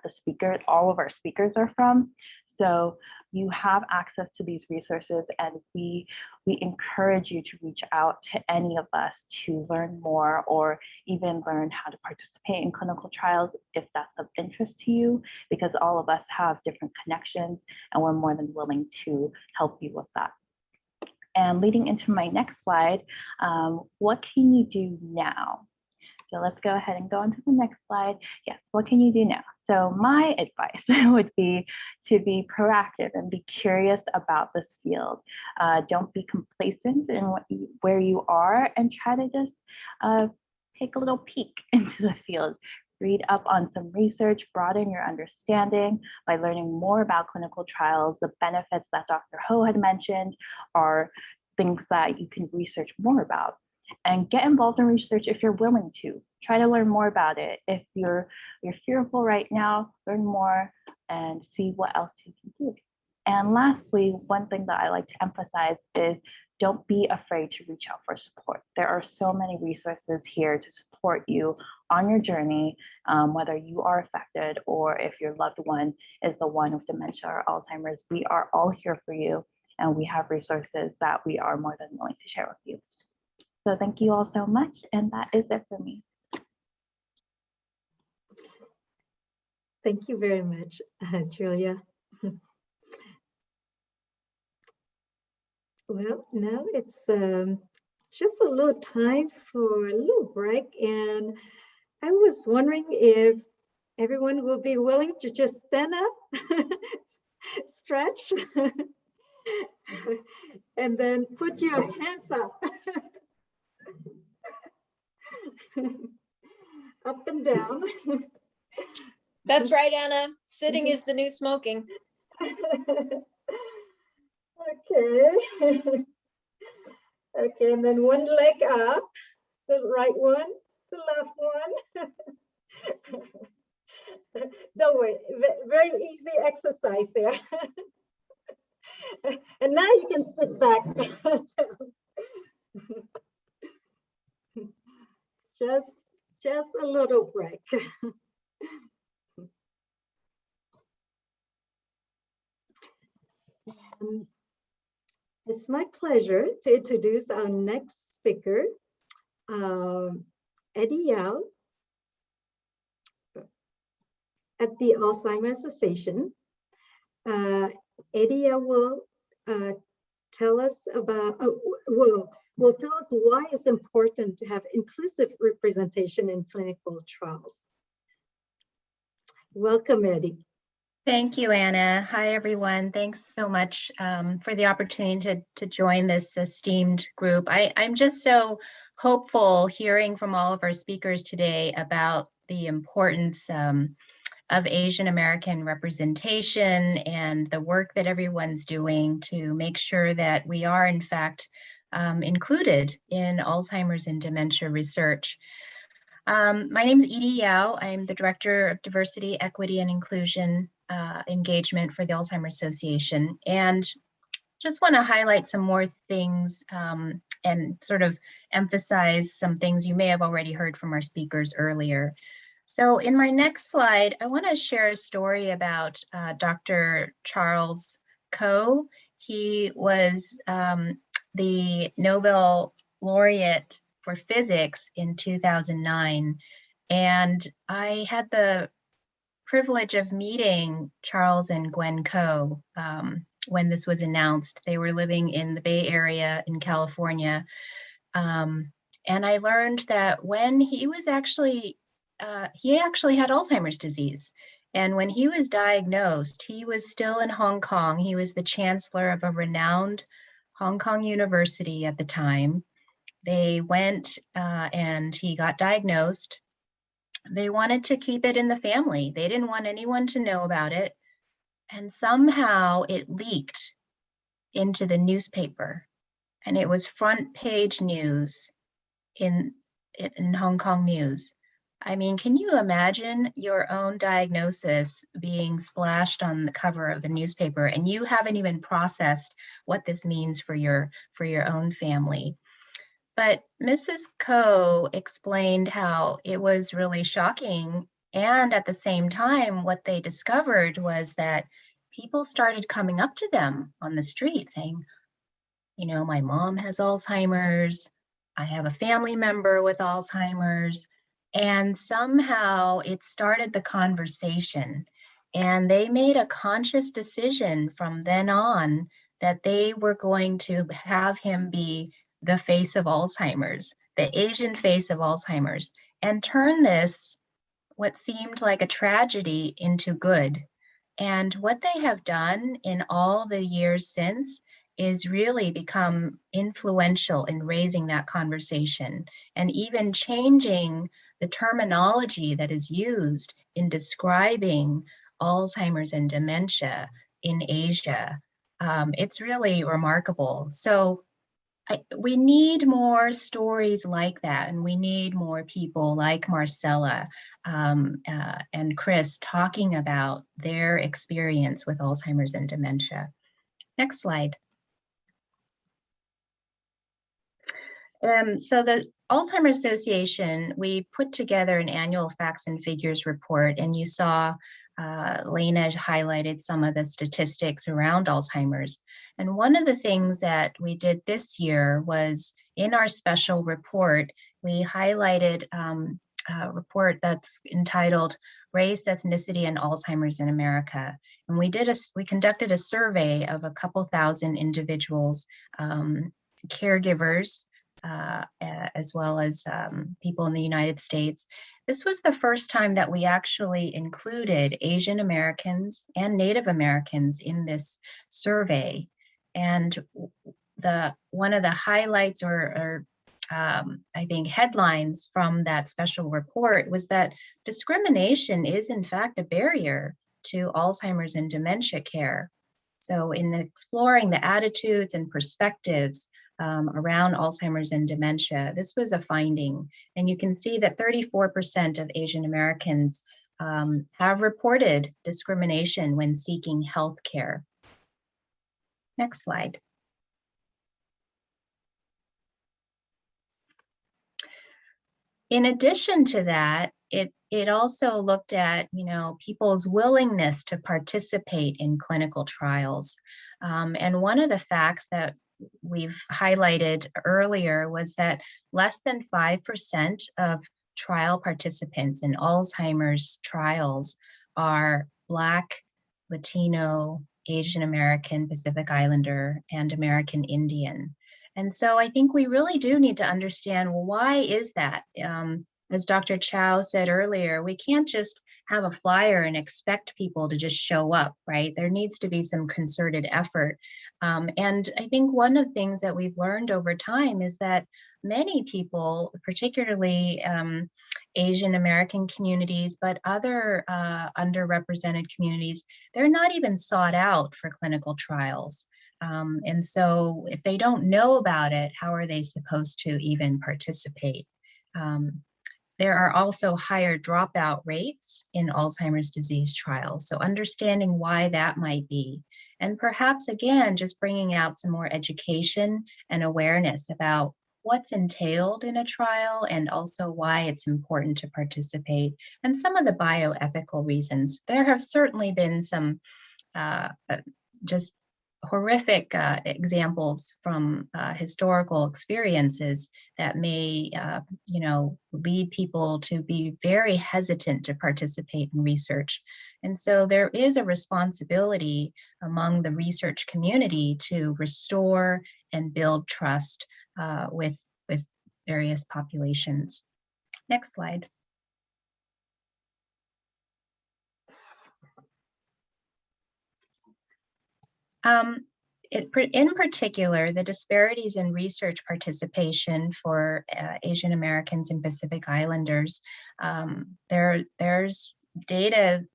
all of our speakers are from. So you have access to these resources, and we encourage you to reach out to any of us to learn more or even learn how to participate in clinical trials if that's of interest to you, because all of us have different connections and we're more than willing to help you with that. And leading into my next slide, what can you do now? So let's go ahead and go on to the next slide. Yes, what can you do now? So my advice would be to be proactive and be curious about this field. Don't be complacent in where you are, and try to just take a little peek into the field. Read up on some research, broaden your understanding by learning more about clinical trials. The benefits that Dr. Ho had mentioned are things that you can research more about. And get involved in research if you're willing to. Try to learn more about it. If you're fearful right now, learn more and see what else you can do. And lastly, one thing that I like to emphasize is don't be afraid to reach out for support. There are so many resources here to support you on your journey, whether you are affected or if your loved one is the one with dementia or Alzheimer's. We are all here for you, and we have resources that we are more than willing to share with you. So thank you all so much, and that is it for me. Thank you very much, Julia. Well, now it's just a little time for a little break, and I was wondering if everyone will be willing to just stand up, stretch, and then put your hands up. Up and down. That's right, Anna. Sitting is the new smoking. Okay. Okay, and then one leg up, the right one, the left one. Don't worry, very easy exercise there. And now you can sit back. Just a little break. It's my pleasure to introduce our next speaker, Eddie Yao at the Alzheimer's Association. Eddie Yao will tell us about, will tell us why it's important to have inclusive representation in clinical trials. Welcome, Eddie. Thank you, Anna. Hi, everyone. Thanks so much for the opportunity to join this esteemed group. I'm just so hopeful hearing from all of our speakers today about the importance of Asian American representation and the work that everyone's doing to make sure that we are, in fact, included in Alzheimer's and dementia research. My name is Edie Yao. I'm the Director of Diversity, Equity, and Inclusion Engagement for the Alzheimer's Association. And just want to highlight some more things and sort of emphasize some things you may have already heard from our speakers earlier. So in my next slide, I want to share a story about Dr. Charles Ko. He was the Nobel laureate for physics in 2009. And I had the privilege of meeting Charles and Gwen Coe when this was announced. They were living in the Bay Area in California. And I learned that when he actually had Alzheimer's disease. And when he was diagnosed, he was still in Hong Kong. He was the chancellor of a renowned Hong Kong university at the time. They went and he got diagnosed. They wanted to keep it in the family. They didn't want anyone to know about it. And somehow it leaked into the newspaper. And it was front page news in Hong Kong news. I mean, can you imagine your own diagnosis being splashed on the cover of a newspaper and you haven't even processed what this means for your own family? But Mrs. Coe explained how it was really shocking. And at the same time, what they discovered was that people started coming up to them on the street saying, you know, my mom has Alzheimer's. I have a family member with Alzheimer's. And somehow it started the conversation. And they made a conscious decision from then on that they were going to have him be the face of Alzheimer's, the Asian face of Alzheimer's, and turn this, what seemed like a tragedy, into good. And what they have done in all the years since is really become influential in raising that conversation and even changing the terminology that is used in describing Alzheimer's and dementia in Asia. It's really remarkable. So we need more stories like that, and we need more people like Marcella and Chris talking about their experience with Alzheimer's and dementia. Next slide. So the Alzheimer's Association, we put together an annual facts and figures report, and you saw Lena highlighted some of the statistics around Alzheimer's. And one of the things that we did this year was in our special report, we highlighted a report that's entitled Race, Ethnicity, and Alzheimer's in America. And we conducted a survey of a couple thousand individuals, caregivers, as well as people in the United States. This was the first time that we actually included Asian Americans and Native Americans in this survey. And one of the highlights or I think headlines from that special report was that discrimination is in fact a barrier to Alzheimer's and dementia care. So in exploring the attitudes and perspectives around Alzheimer's and dementia, this was a finding. And you can see that 34% of Asian Americans have reported discrimination when seeking health care. Next slide. In addition to that, it also looked at, you know, people's willingness to participate in clinical trials. And one of the facts that we've highlighted earlier was that less than 5% of trial participants in Alzheimer's trials are Black, Latino, Asian American, Pacific Islander, and American Indian. And so I think we really do need to understand, well, why is that? As Dr. Chow said earlier, we can't just have a flyer and expect people to just show up, right? There needs to be some concerted effort. And I think one of the things that we've learned over time is that many people, particularly Asian American communities, but other underrepresented communities, they're not even sought out for clinical trials. And so if they don't know about it, how are they supposed to even participate? There are also higher dropout rates in Alzheimer's disease trials. So understanding why that might be. And perhaps, again, just bringing out some more education and awareness about what's entailed in a trial and also why it's important to participate and some of the bioethical reasons. There have certainly been some just horrific examples from historical experiences that may, lead people to be very hesitant to participate in research. And so there is a responsibility among the research community to restore and build trust with various populations. Next slide. In particular, the disparities in research participation for Asian Americans and Pacific Islanders, there's data,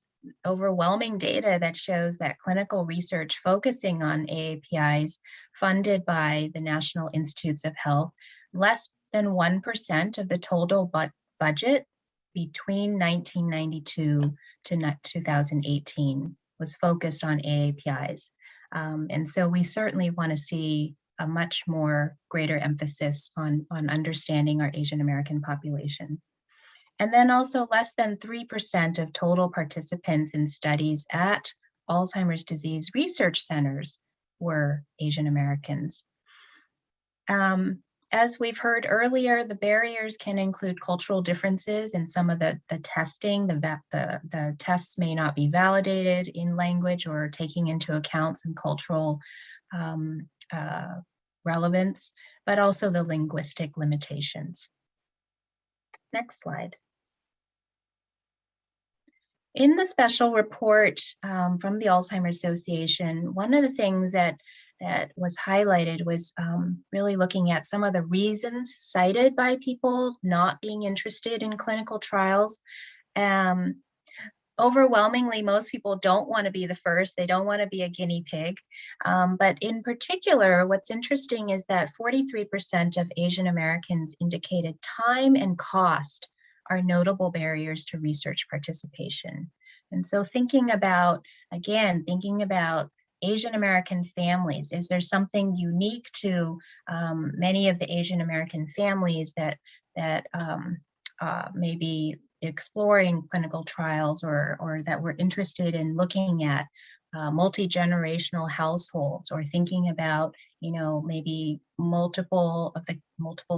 overwhelming data that shows that clinical research focusing on AAPIs funded by the National Institutes of Health, less than 1% of the total budget between 1992 to 2018 was focused on AAPIs. And so we certainly want to see a much more greater emphasis on understanding our Asian American population. And then also less than 3% of total participants in studies at Alzheimer's disease research centers were Asian Americans. As we've heard earlier, the barriers can include cultural differences in some of the testing. The tests may not be validated in language or taking into account some cultural relevance, but also the linguistic limitations. Next slide. In the special report from the Alzheimer's Association, one of the things that was highlighted was really looking at some of the reasons cited by people not being interested in clinical trials. Overwhelmingly, most people don't want to be the first. They don't want to be a guinea pig. But in particular, what's interesting is that 43% of Asian Americans indicated time and cost are notable barriers to research participation. And so thinking about Asian American families, is there something unique to many of the Asian American families that may be exploring clinical trials or that we're interested in looking at multi-generational households, or thinking about, maybe multiple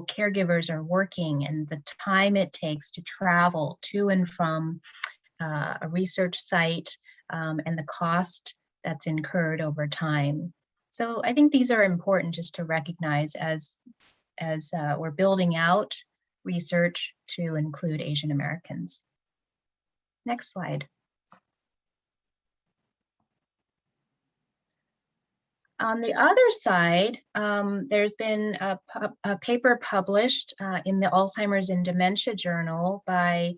caregivers are working and the time it takes to travel to and from a research site and the cost that's incurred over time. So I think these are important just to recognize as we're building out research to include Asian Americans. Next slide. On the other side, there's been a paper published in the Alzheimer's and Dementia Journal led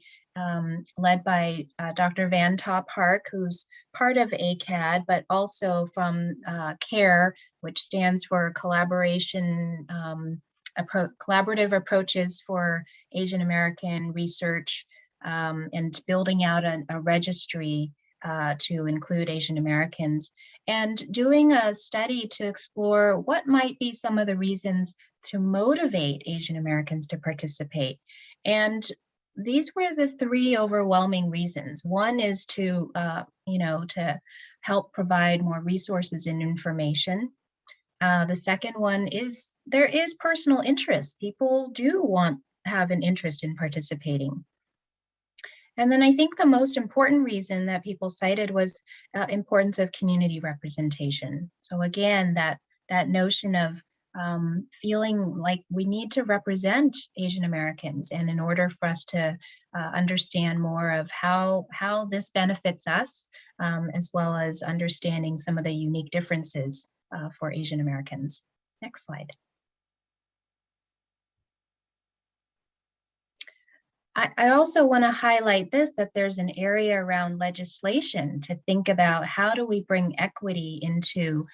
by Dr. Van Ta Park, who's part of ACAD, but also from CARE, which stands for Collaborative Approaches for Asian American Research, and building out a registry to include Asian Americans, and doing a study to explore what might be some of the reasons to motivate Asian Americans to participate. And these were the three overwhelming reasons. One is to help provide more resources and information. The second one is there is personal interest. People do have an interest in participating. And then I think the most important reason that people cited was importance of community representation. So again, that notion of feeling like we need to represent Asian Americans, and in order for us to understand more of how this benefits us, as well as understanding some of the unique differences for Asian Americans. Next slide. I also want to highlight that there's an area around legislation to think about how do we bring equity into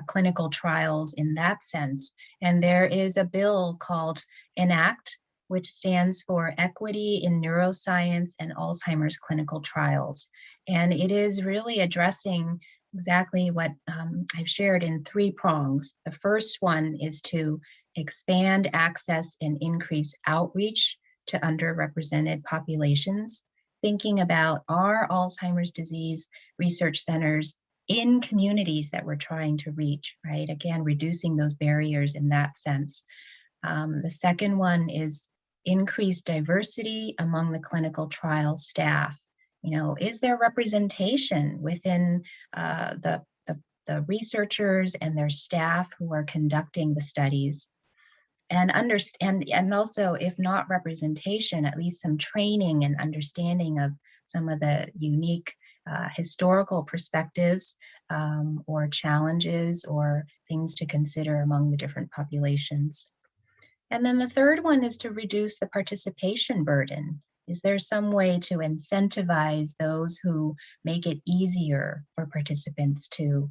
clinical trials in that sense. And there is a bill called ENACT, which stands for Equity in Neuroscience and Alzheimer's Clinical Trials. And it is really addressing exactly what I've shared in three prongs. The first one is to expand access and increase outreach to underrepresented populations, thinking about our Alzheimer's disease research centers in communities that we're trying to reach, right? Again, reducing those barriers in that sense. The second one is increased diversity among the clinical trial staff. Is there representation within the researchers and their staff who are conducting the studies? And also, if not representation, at least some training and understanding of some of the unique historical perspectives or challenges or things to consider among the different populations. And then the third one is to reduce the participation burden. Is there some way to incentivize those who make it easier for participants to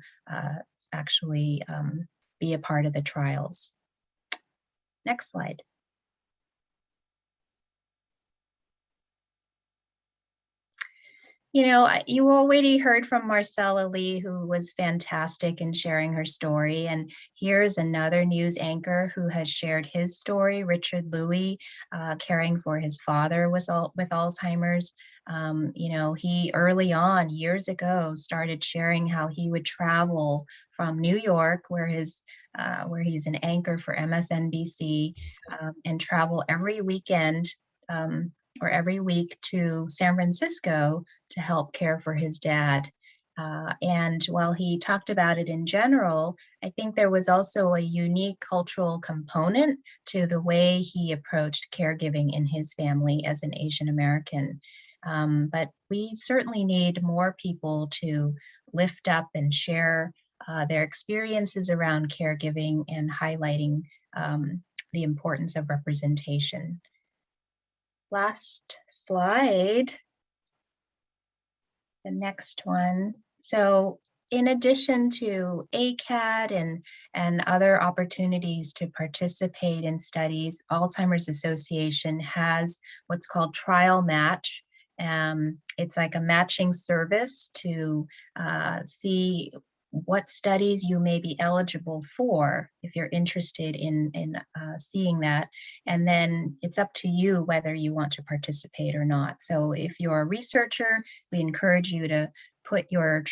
actually be a part of the trials? Next slide. You already heard from Marcella Lee, who was fantastic in sharing her story. And here's another news anchor who has shared his story, Richard Louie, caring for his father with Alzheimer's. He early on, years ago, started sharing how he would travel from New York, where he's an anchor for MSNBC, and travel every weekend or every week to San Francisco to help care for his dad. And while he talked about it in general, I think there was also a unique cultural component to the way he approached caregiving in his family as an Asian American. But we certainly need more people to lift up and share their experiences around caregiving and highlighting the importance of representation. Last slide, the next one. So in addition to ACAD and other opportunities to participate in studies, Alzheimer's Association has what's called Trial Match. It's like a matching service to see what studies you may be eligible for if you're interested in seeing that. And then it's up to you whether you want to participate or not. So if you're a researcher, we encourage you to put your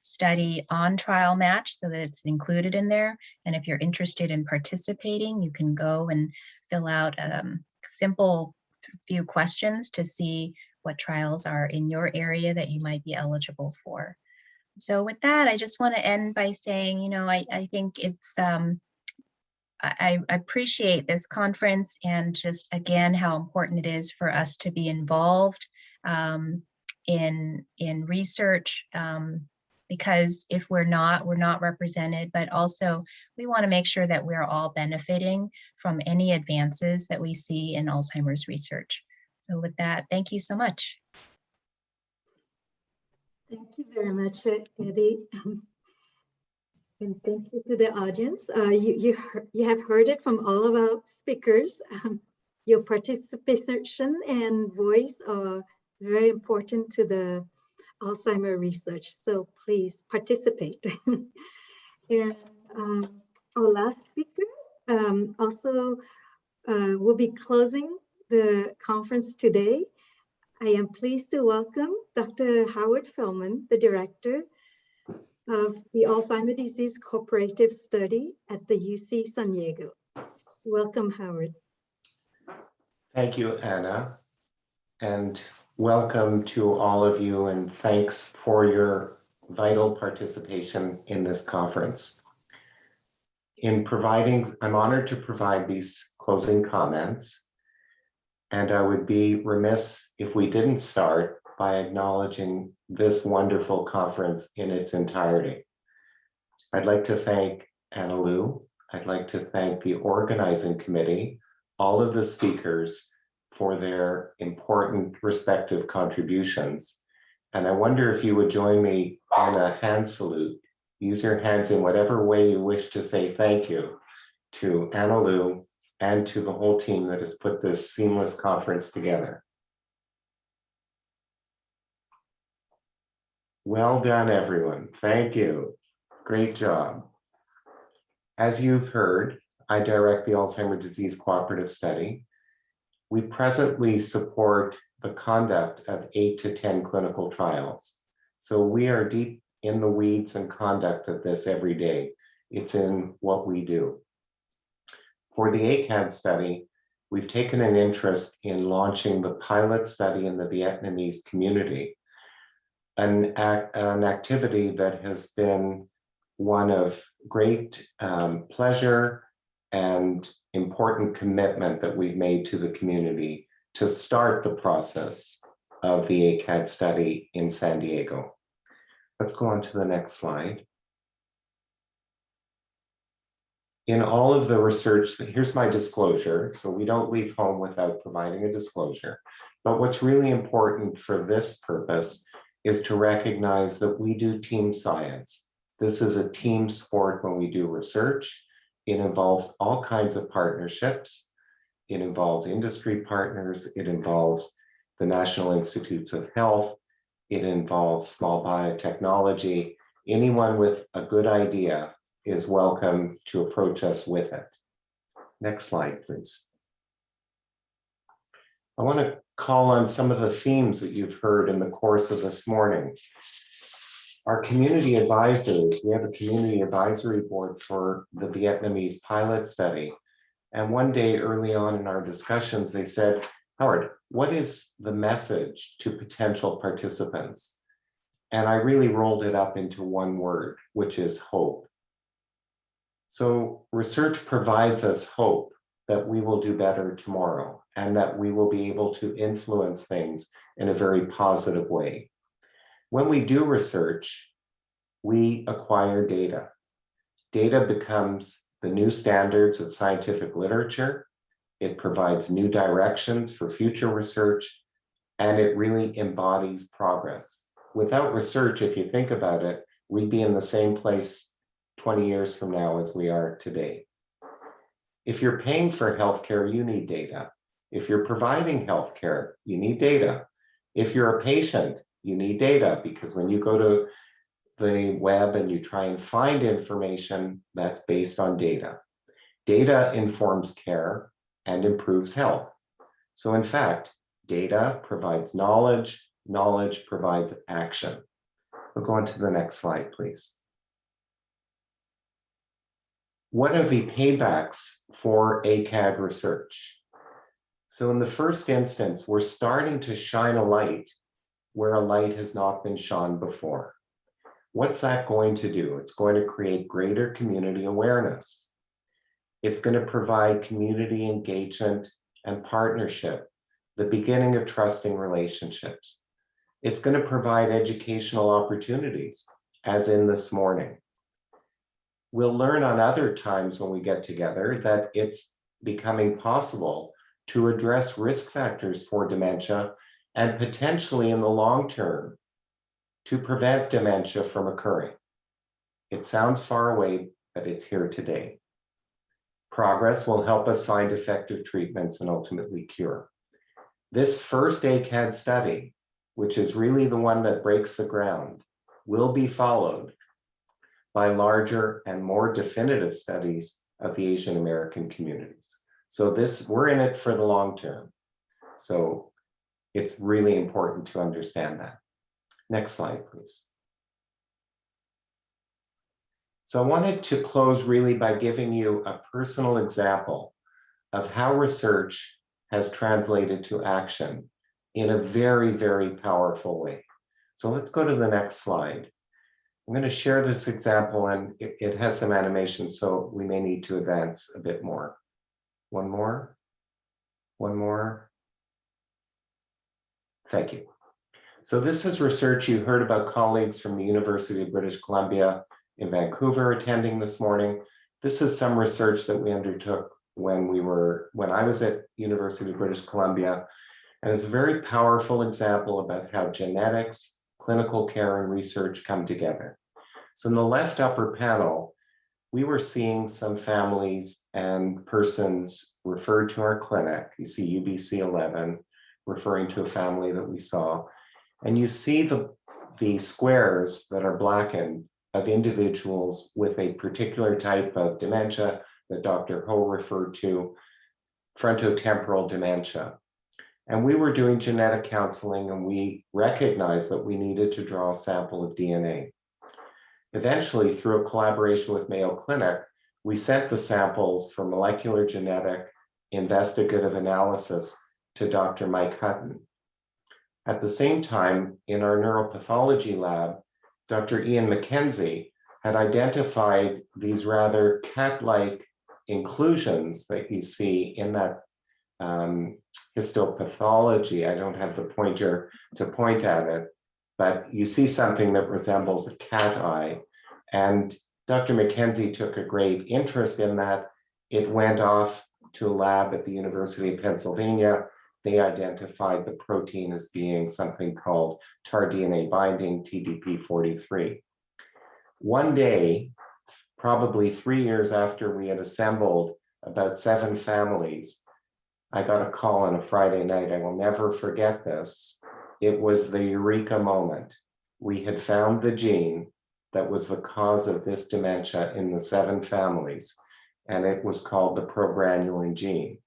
study on Trial Match so that it's included in there. And if you're interested in participating, you can go and fill out a simple few questions to see what trials are in your area that you might be eligible for. So with that, I just want to end by saying, I think it's, I appreciate this conference and just again, how important it is for us to be involved in research, because if we're not represented, but also we want to make sure that we're all benefiting from any advances that we see in Alzheimer's research. So with that, thank you so much. Thank you very much, Eddie. And thank you to the audience. You have heard it from all of our speakers. Your participation and voice are very important to the Alzheimer research. So please participate. And our last speaker also will be closing the conference today. I am pleased to welcome Dr. Howard Feldman, the director of the Alzheimer's Disease Cooperative Study at the UC San Diego. Welcome, Howard. Thank you, Anna, and welcome to all of you, and thanks for your vital participation in this conference. I'm honored to provide these closing comments, and I would be remiss if we didn't start by acknowledging this wonderful conference in its entirety. I'd like to thank Anna Lou. I'd like to thank the organizing committee, all of the speakers for their important respective contributions. And I wonder if you would join me on a hand salute. Use your hands in whatever way you wish to say thank you to Anna Lou and to the whole team that has put this seamless conference together. Well done, everyone. Thank you. Great job. As you've heard, I direct the Alzheimer's Disease Cooperative Study. We presently support the conduct of 8 to 10 clinical trials. So we are deep in the weeds and conduct of this every day. It's in what we do. For the ACAD study, we've taken an interest in launching the pilot study in the Vietnamese community, an activity that has been one of great pleasure and important commitment that we've made to the community to start the process of the ACAD study in San Diego. Let's go on to the next slide. In all of the research, here's my disclosure. So we don't leave home without providing a disclosure. But what's really important for this purpose is to recognize that we do team science. This is a team sport when we do research. It involves all kinds of partnerships. It involves industry partners. It involves the National Institutes of Health. It involves small biotechnology. Anyone with a good idea is welcome to approach us with it. Next slide, please. I want to call on some of the themes that you've heard in the course of this morning. Our community advisors, we have a community advisory board for the Vietnamese pilot study. And one day early on in our discussions, they said, Howard, what is the message to potential participants? And I really rolled it up into one word, which is hope. So research provides us hope that we will do better tomorrow and that we will be able to influence things in a very positive way. When we do research, we acquire data. Data becomes the new standards of scientific literature. It provides new directions for future research, and it really embodies progress. Without research, if you think about it, we'd be in the same place 20 years from now as we are today. If you're paying for healthcare, you need data. If you're providing healthcare, you need data. If you're a patient, you need data, because when you go to the web and you try and find information, that's based on data. Data informs care and improves health. So in fact, data provides knowledge, knowledge provides action. We'll go on to the next slide, please. What are the paybacks for ACAD research? So in the first instance, we're starting to shine a light where a light has not been shone before. What's that going to do? It's going to create greater community awareness. It's going to provide community engagement and partnership, the beginning of trusting relationships. It's going to provide educational opportunities, as in this morning. We'll learn on other times when we get together that it's becoming possible to address risk factors for dementia and potentially in the long term to prevent dementia from occurring. It sounds far away, but it's here today. Progress will help us find effective treatments and ultimately cure. This first ACAD study, which is really the one that breaks the ground, will be followed by larger and more definitive studies of the Asian American communities. So we're in it for the long term. So it's really important to understand that. Next slide, please. So I wanted to close really by giving you a personal example of how research has translated to action in a very, very powerful way. So let's go to the next slide. I'm going to share this example, and it has some animation, so we may need to advance a bit more. One more. One more. Thank you. So this is research you heard about colleagues from the University of British Columbia in Vancouver attending this morning. This is some research that we undertook when I was at University of British Columbia, and it's a very powerful example about how genetics, clinical care, and research come together. So in the left upper panel, we were seeing some families and persons referred to our clinic. You see UBC 11 referring to a family that we saw. And you see the squares that are blackened of individuals with a particular type of dementia that Dr. Ho referred to, frontotemporal dementia. And we were doing genetic counseling, and we recognized that we needed to draw a sample of DNA. Eventually, through a collaboration with Mayo Clinic, we sent the samples for molecular genetic investigative analysis to Dr. Mike Hutton. At the same time, in our neuropathology lab, Dr. Ian McKenzie had identified these rather cat-like inclusions that you see in that histopathology. I don't have the pointer to point at it, but you see something that resembles a cat eye. And Dr. McKenzie took a great interest in that. It went off to a lab at the University of Pennsylvania. They identified the protein as being something called TAR DNA binding, TDP43. One day, probably 3 years after we had assembled about 7 families, I got a call on a Friday night. I will never forget this. It was the eureka moment. We had found the gene that was the cause of this dementia in the 7 families, and it was called the progranulin gene.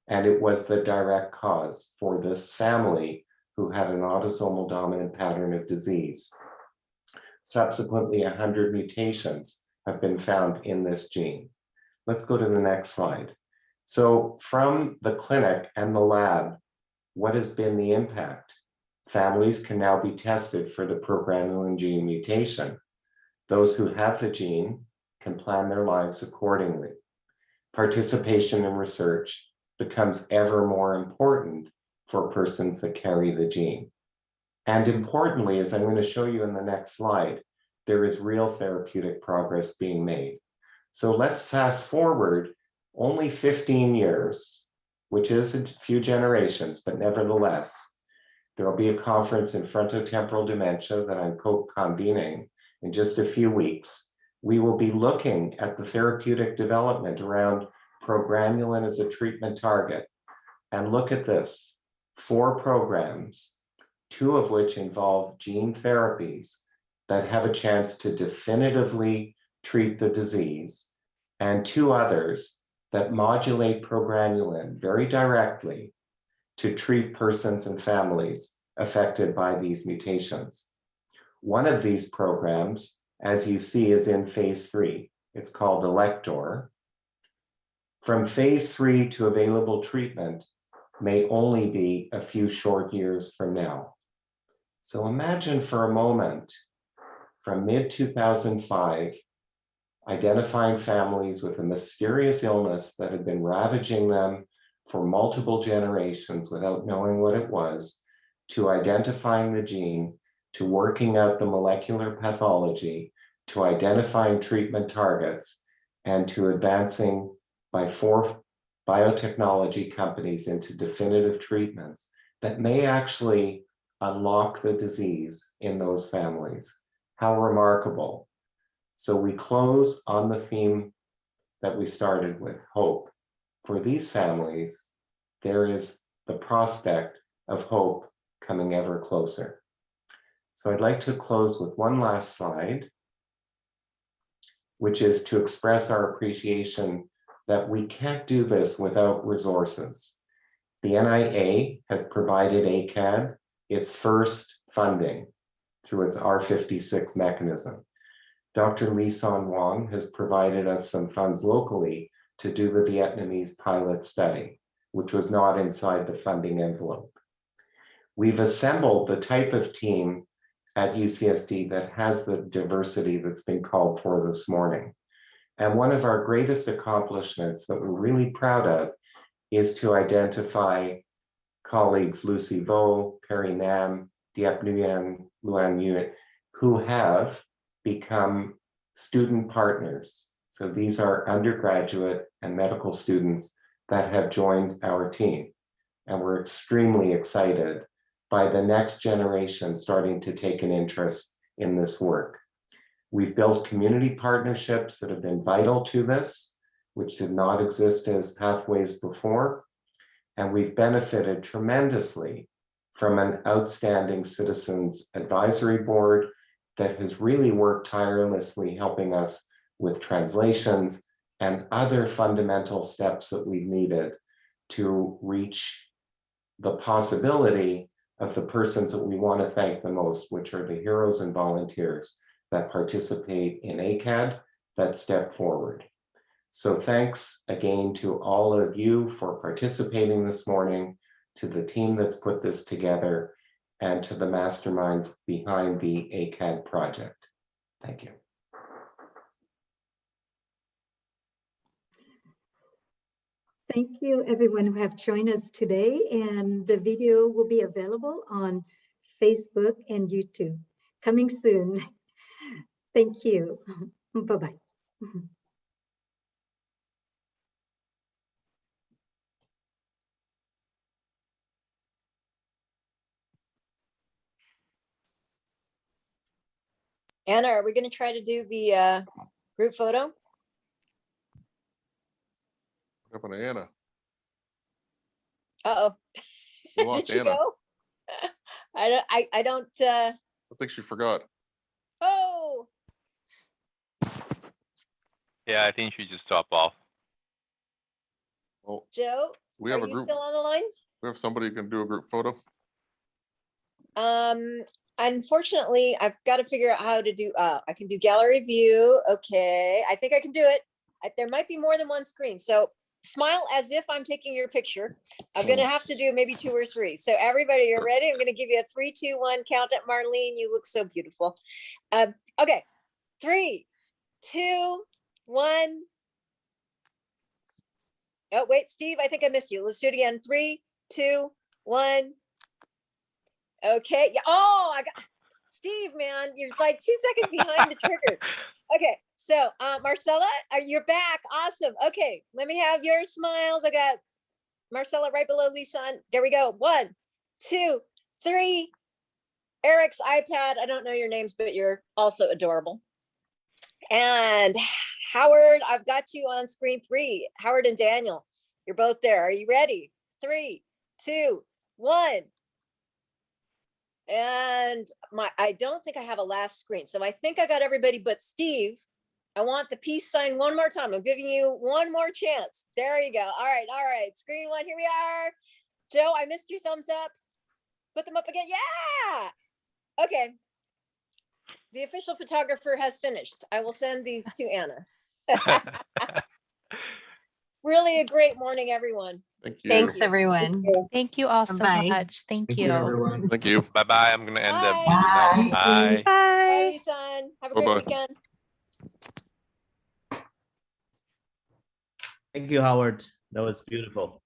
And it was the direct cause for this family who had an autosomal dominant pattern of disease. Subsequently, 100 mutations have been found in this gene. Let's go to the next slide. So from the clinic and the lab, what has been the impact? Families can now be tested for the progranulin gene mutation. Those who have the gene can plan their lives accordingly. Participation in research becomes ever more important for persons that carry the gene. And importantly, as I'm going to show you in the next slide, there is real therapeutic progress being made. So let's fast forward only 15 years, which is a few generations, but nevertheless, there will be a conference in frontotemporal dementia that I'm co-convening in just a few weeks. We will be looking at the therapeutic development around progranulin as a treatment target. And look at this, 4 programs, 2 of which involve gene therapies that have a chance to definitively treat the disease, and 2 others that modulate progranulin very directly to treat persons and families affected by these mutations. One of these programs, as you see, is in phase 3. It's called Elector. From phase 3 to available treatment may only be a few short years from now. So imagine for a moment, from mid-2005, identifying families with a mysterious illness that had been ravaging them for multiple generations without knowing what it was, to identifying the gene, to working out the molecular pathology, to identifying treatment targets, and to advancing by 4 biotechnology companies into definitive treatments that may actually unlock the disease in those families. How remarkable. So we close on the theme that we started with, hope. For these families, there is the prospect of hope coming ever closer. So I'd like to close with one last slide, which is to express our appreciation that we can't do this without resources. The NIA has provided ACAD its first funding through its R56 mechanism. Dr. Lee Son Wong has provided us some funds locally to do the Vietnamese pilot study, which was not inside the funding envelope. We've assembled the type of team at UCSD that has the diversity that's been called for this morning. And one of our greatest accomplishments that we're really proud of is to identify colleagues Lucy Vo, Perry Nam, Diep Nguyen, Luan Nguyen, who have become student partners. So these are undergraduate and medical students that have joined our team. And we're extremely excited by the next generation starting to take an interest in this work. We've built community partnerships that have been vital to this, which did not exist as pathways before. And we've benefited tremendously from an outstanding citizens advisory board that has really worked tirelessly helping us with translations and other fundamental steps that we've needed to reach the possibility of the persons that we want to thank the most, which are the heroes and volunteers that participate in ACAD that step forward. So thanks again to all of you for participating this morning, to the team that's put this together, and to the masterminds behind the ACAD project. Thank you. Thank you, everyone who have joined us today, and the video will be available on Facebook and YouTube coming soon. Thank you. Bye-bye. Anna, are we going to try to do the group photo? What happened to Anna? Uh-oh. We lost Did she Anna. go? I don't. I think she forgot. Oh. Yeah, I think she just dropped off. Well, Joe, we are have a you group. still on the line? We have somebody who can do a group photo. Unfortunately, I've got to figure out how to do, I can do gallery view. Okay, I think I can do it. There might be more than one screen. So smile as if I'm taking your picture. I'm going to have to do maybe 2 or 3. So everybody, you're ready? I'm going to give you a 3, 2, 1 count at Marlene. You look so beautiful. Okay, 3, 2, 1. Oh, wait, Steve, I think I missed you. Let's do it again. 3, 2, 1. Okay. Yeah. Oh, I got Steve, man. You're like 2 seconds behind the trigger. Okay. So, Marcella, you're back. Awesome. Okay. Let me have your smiles. I got Marcella right below Lisa. There we go. 1, 2, 3. Eric's iPad. I don't know your names, but you're also adorable. And Howard, I've got you on screen 3. Howard and Daniel, you're both there. Are you ready? 3, 2, 1. And I don't think I have a last screen. So I think I got everybody but Steve. I want the peace sign one more time. I'm giving you one more chance. There you go. All right. All right. Screen 1. Here we are. Joe, I missed your thumbs up. Put them up again. Yeah. Okay. The official photographer has finished. I will send these to Anna. Really a great morning, everyone. Thank you. Thanks, everyone. Thank you all so Bye. much. Thank you. everyone. Thank you. Bye-bye. I'm going to end the Bye. video now. Bye. Bye, Lisan. Have a great Bye-bye. weekend. Thank you, Howard. That was beautiful.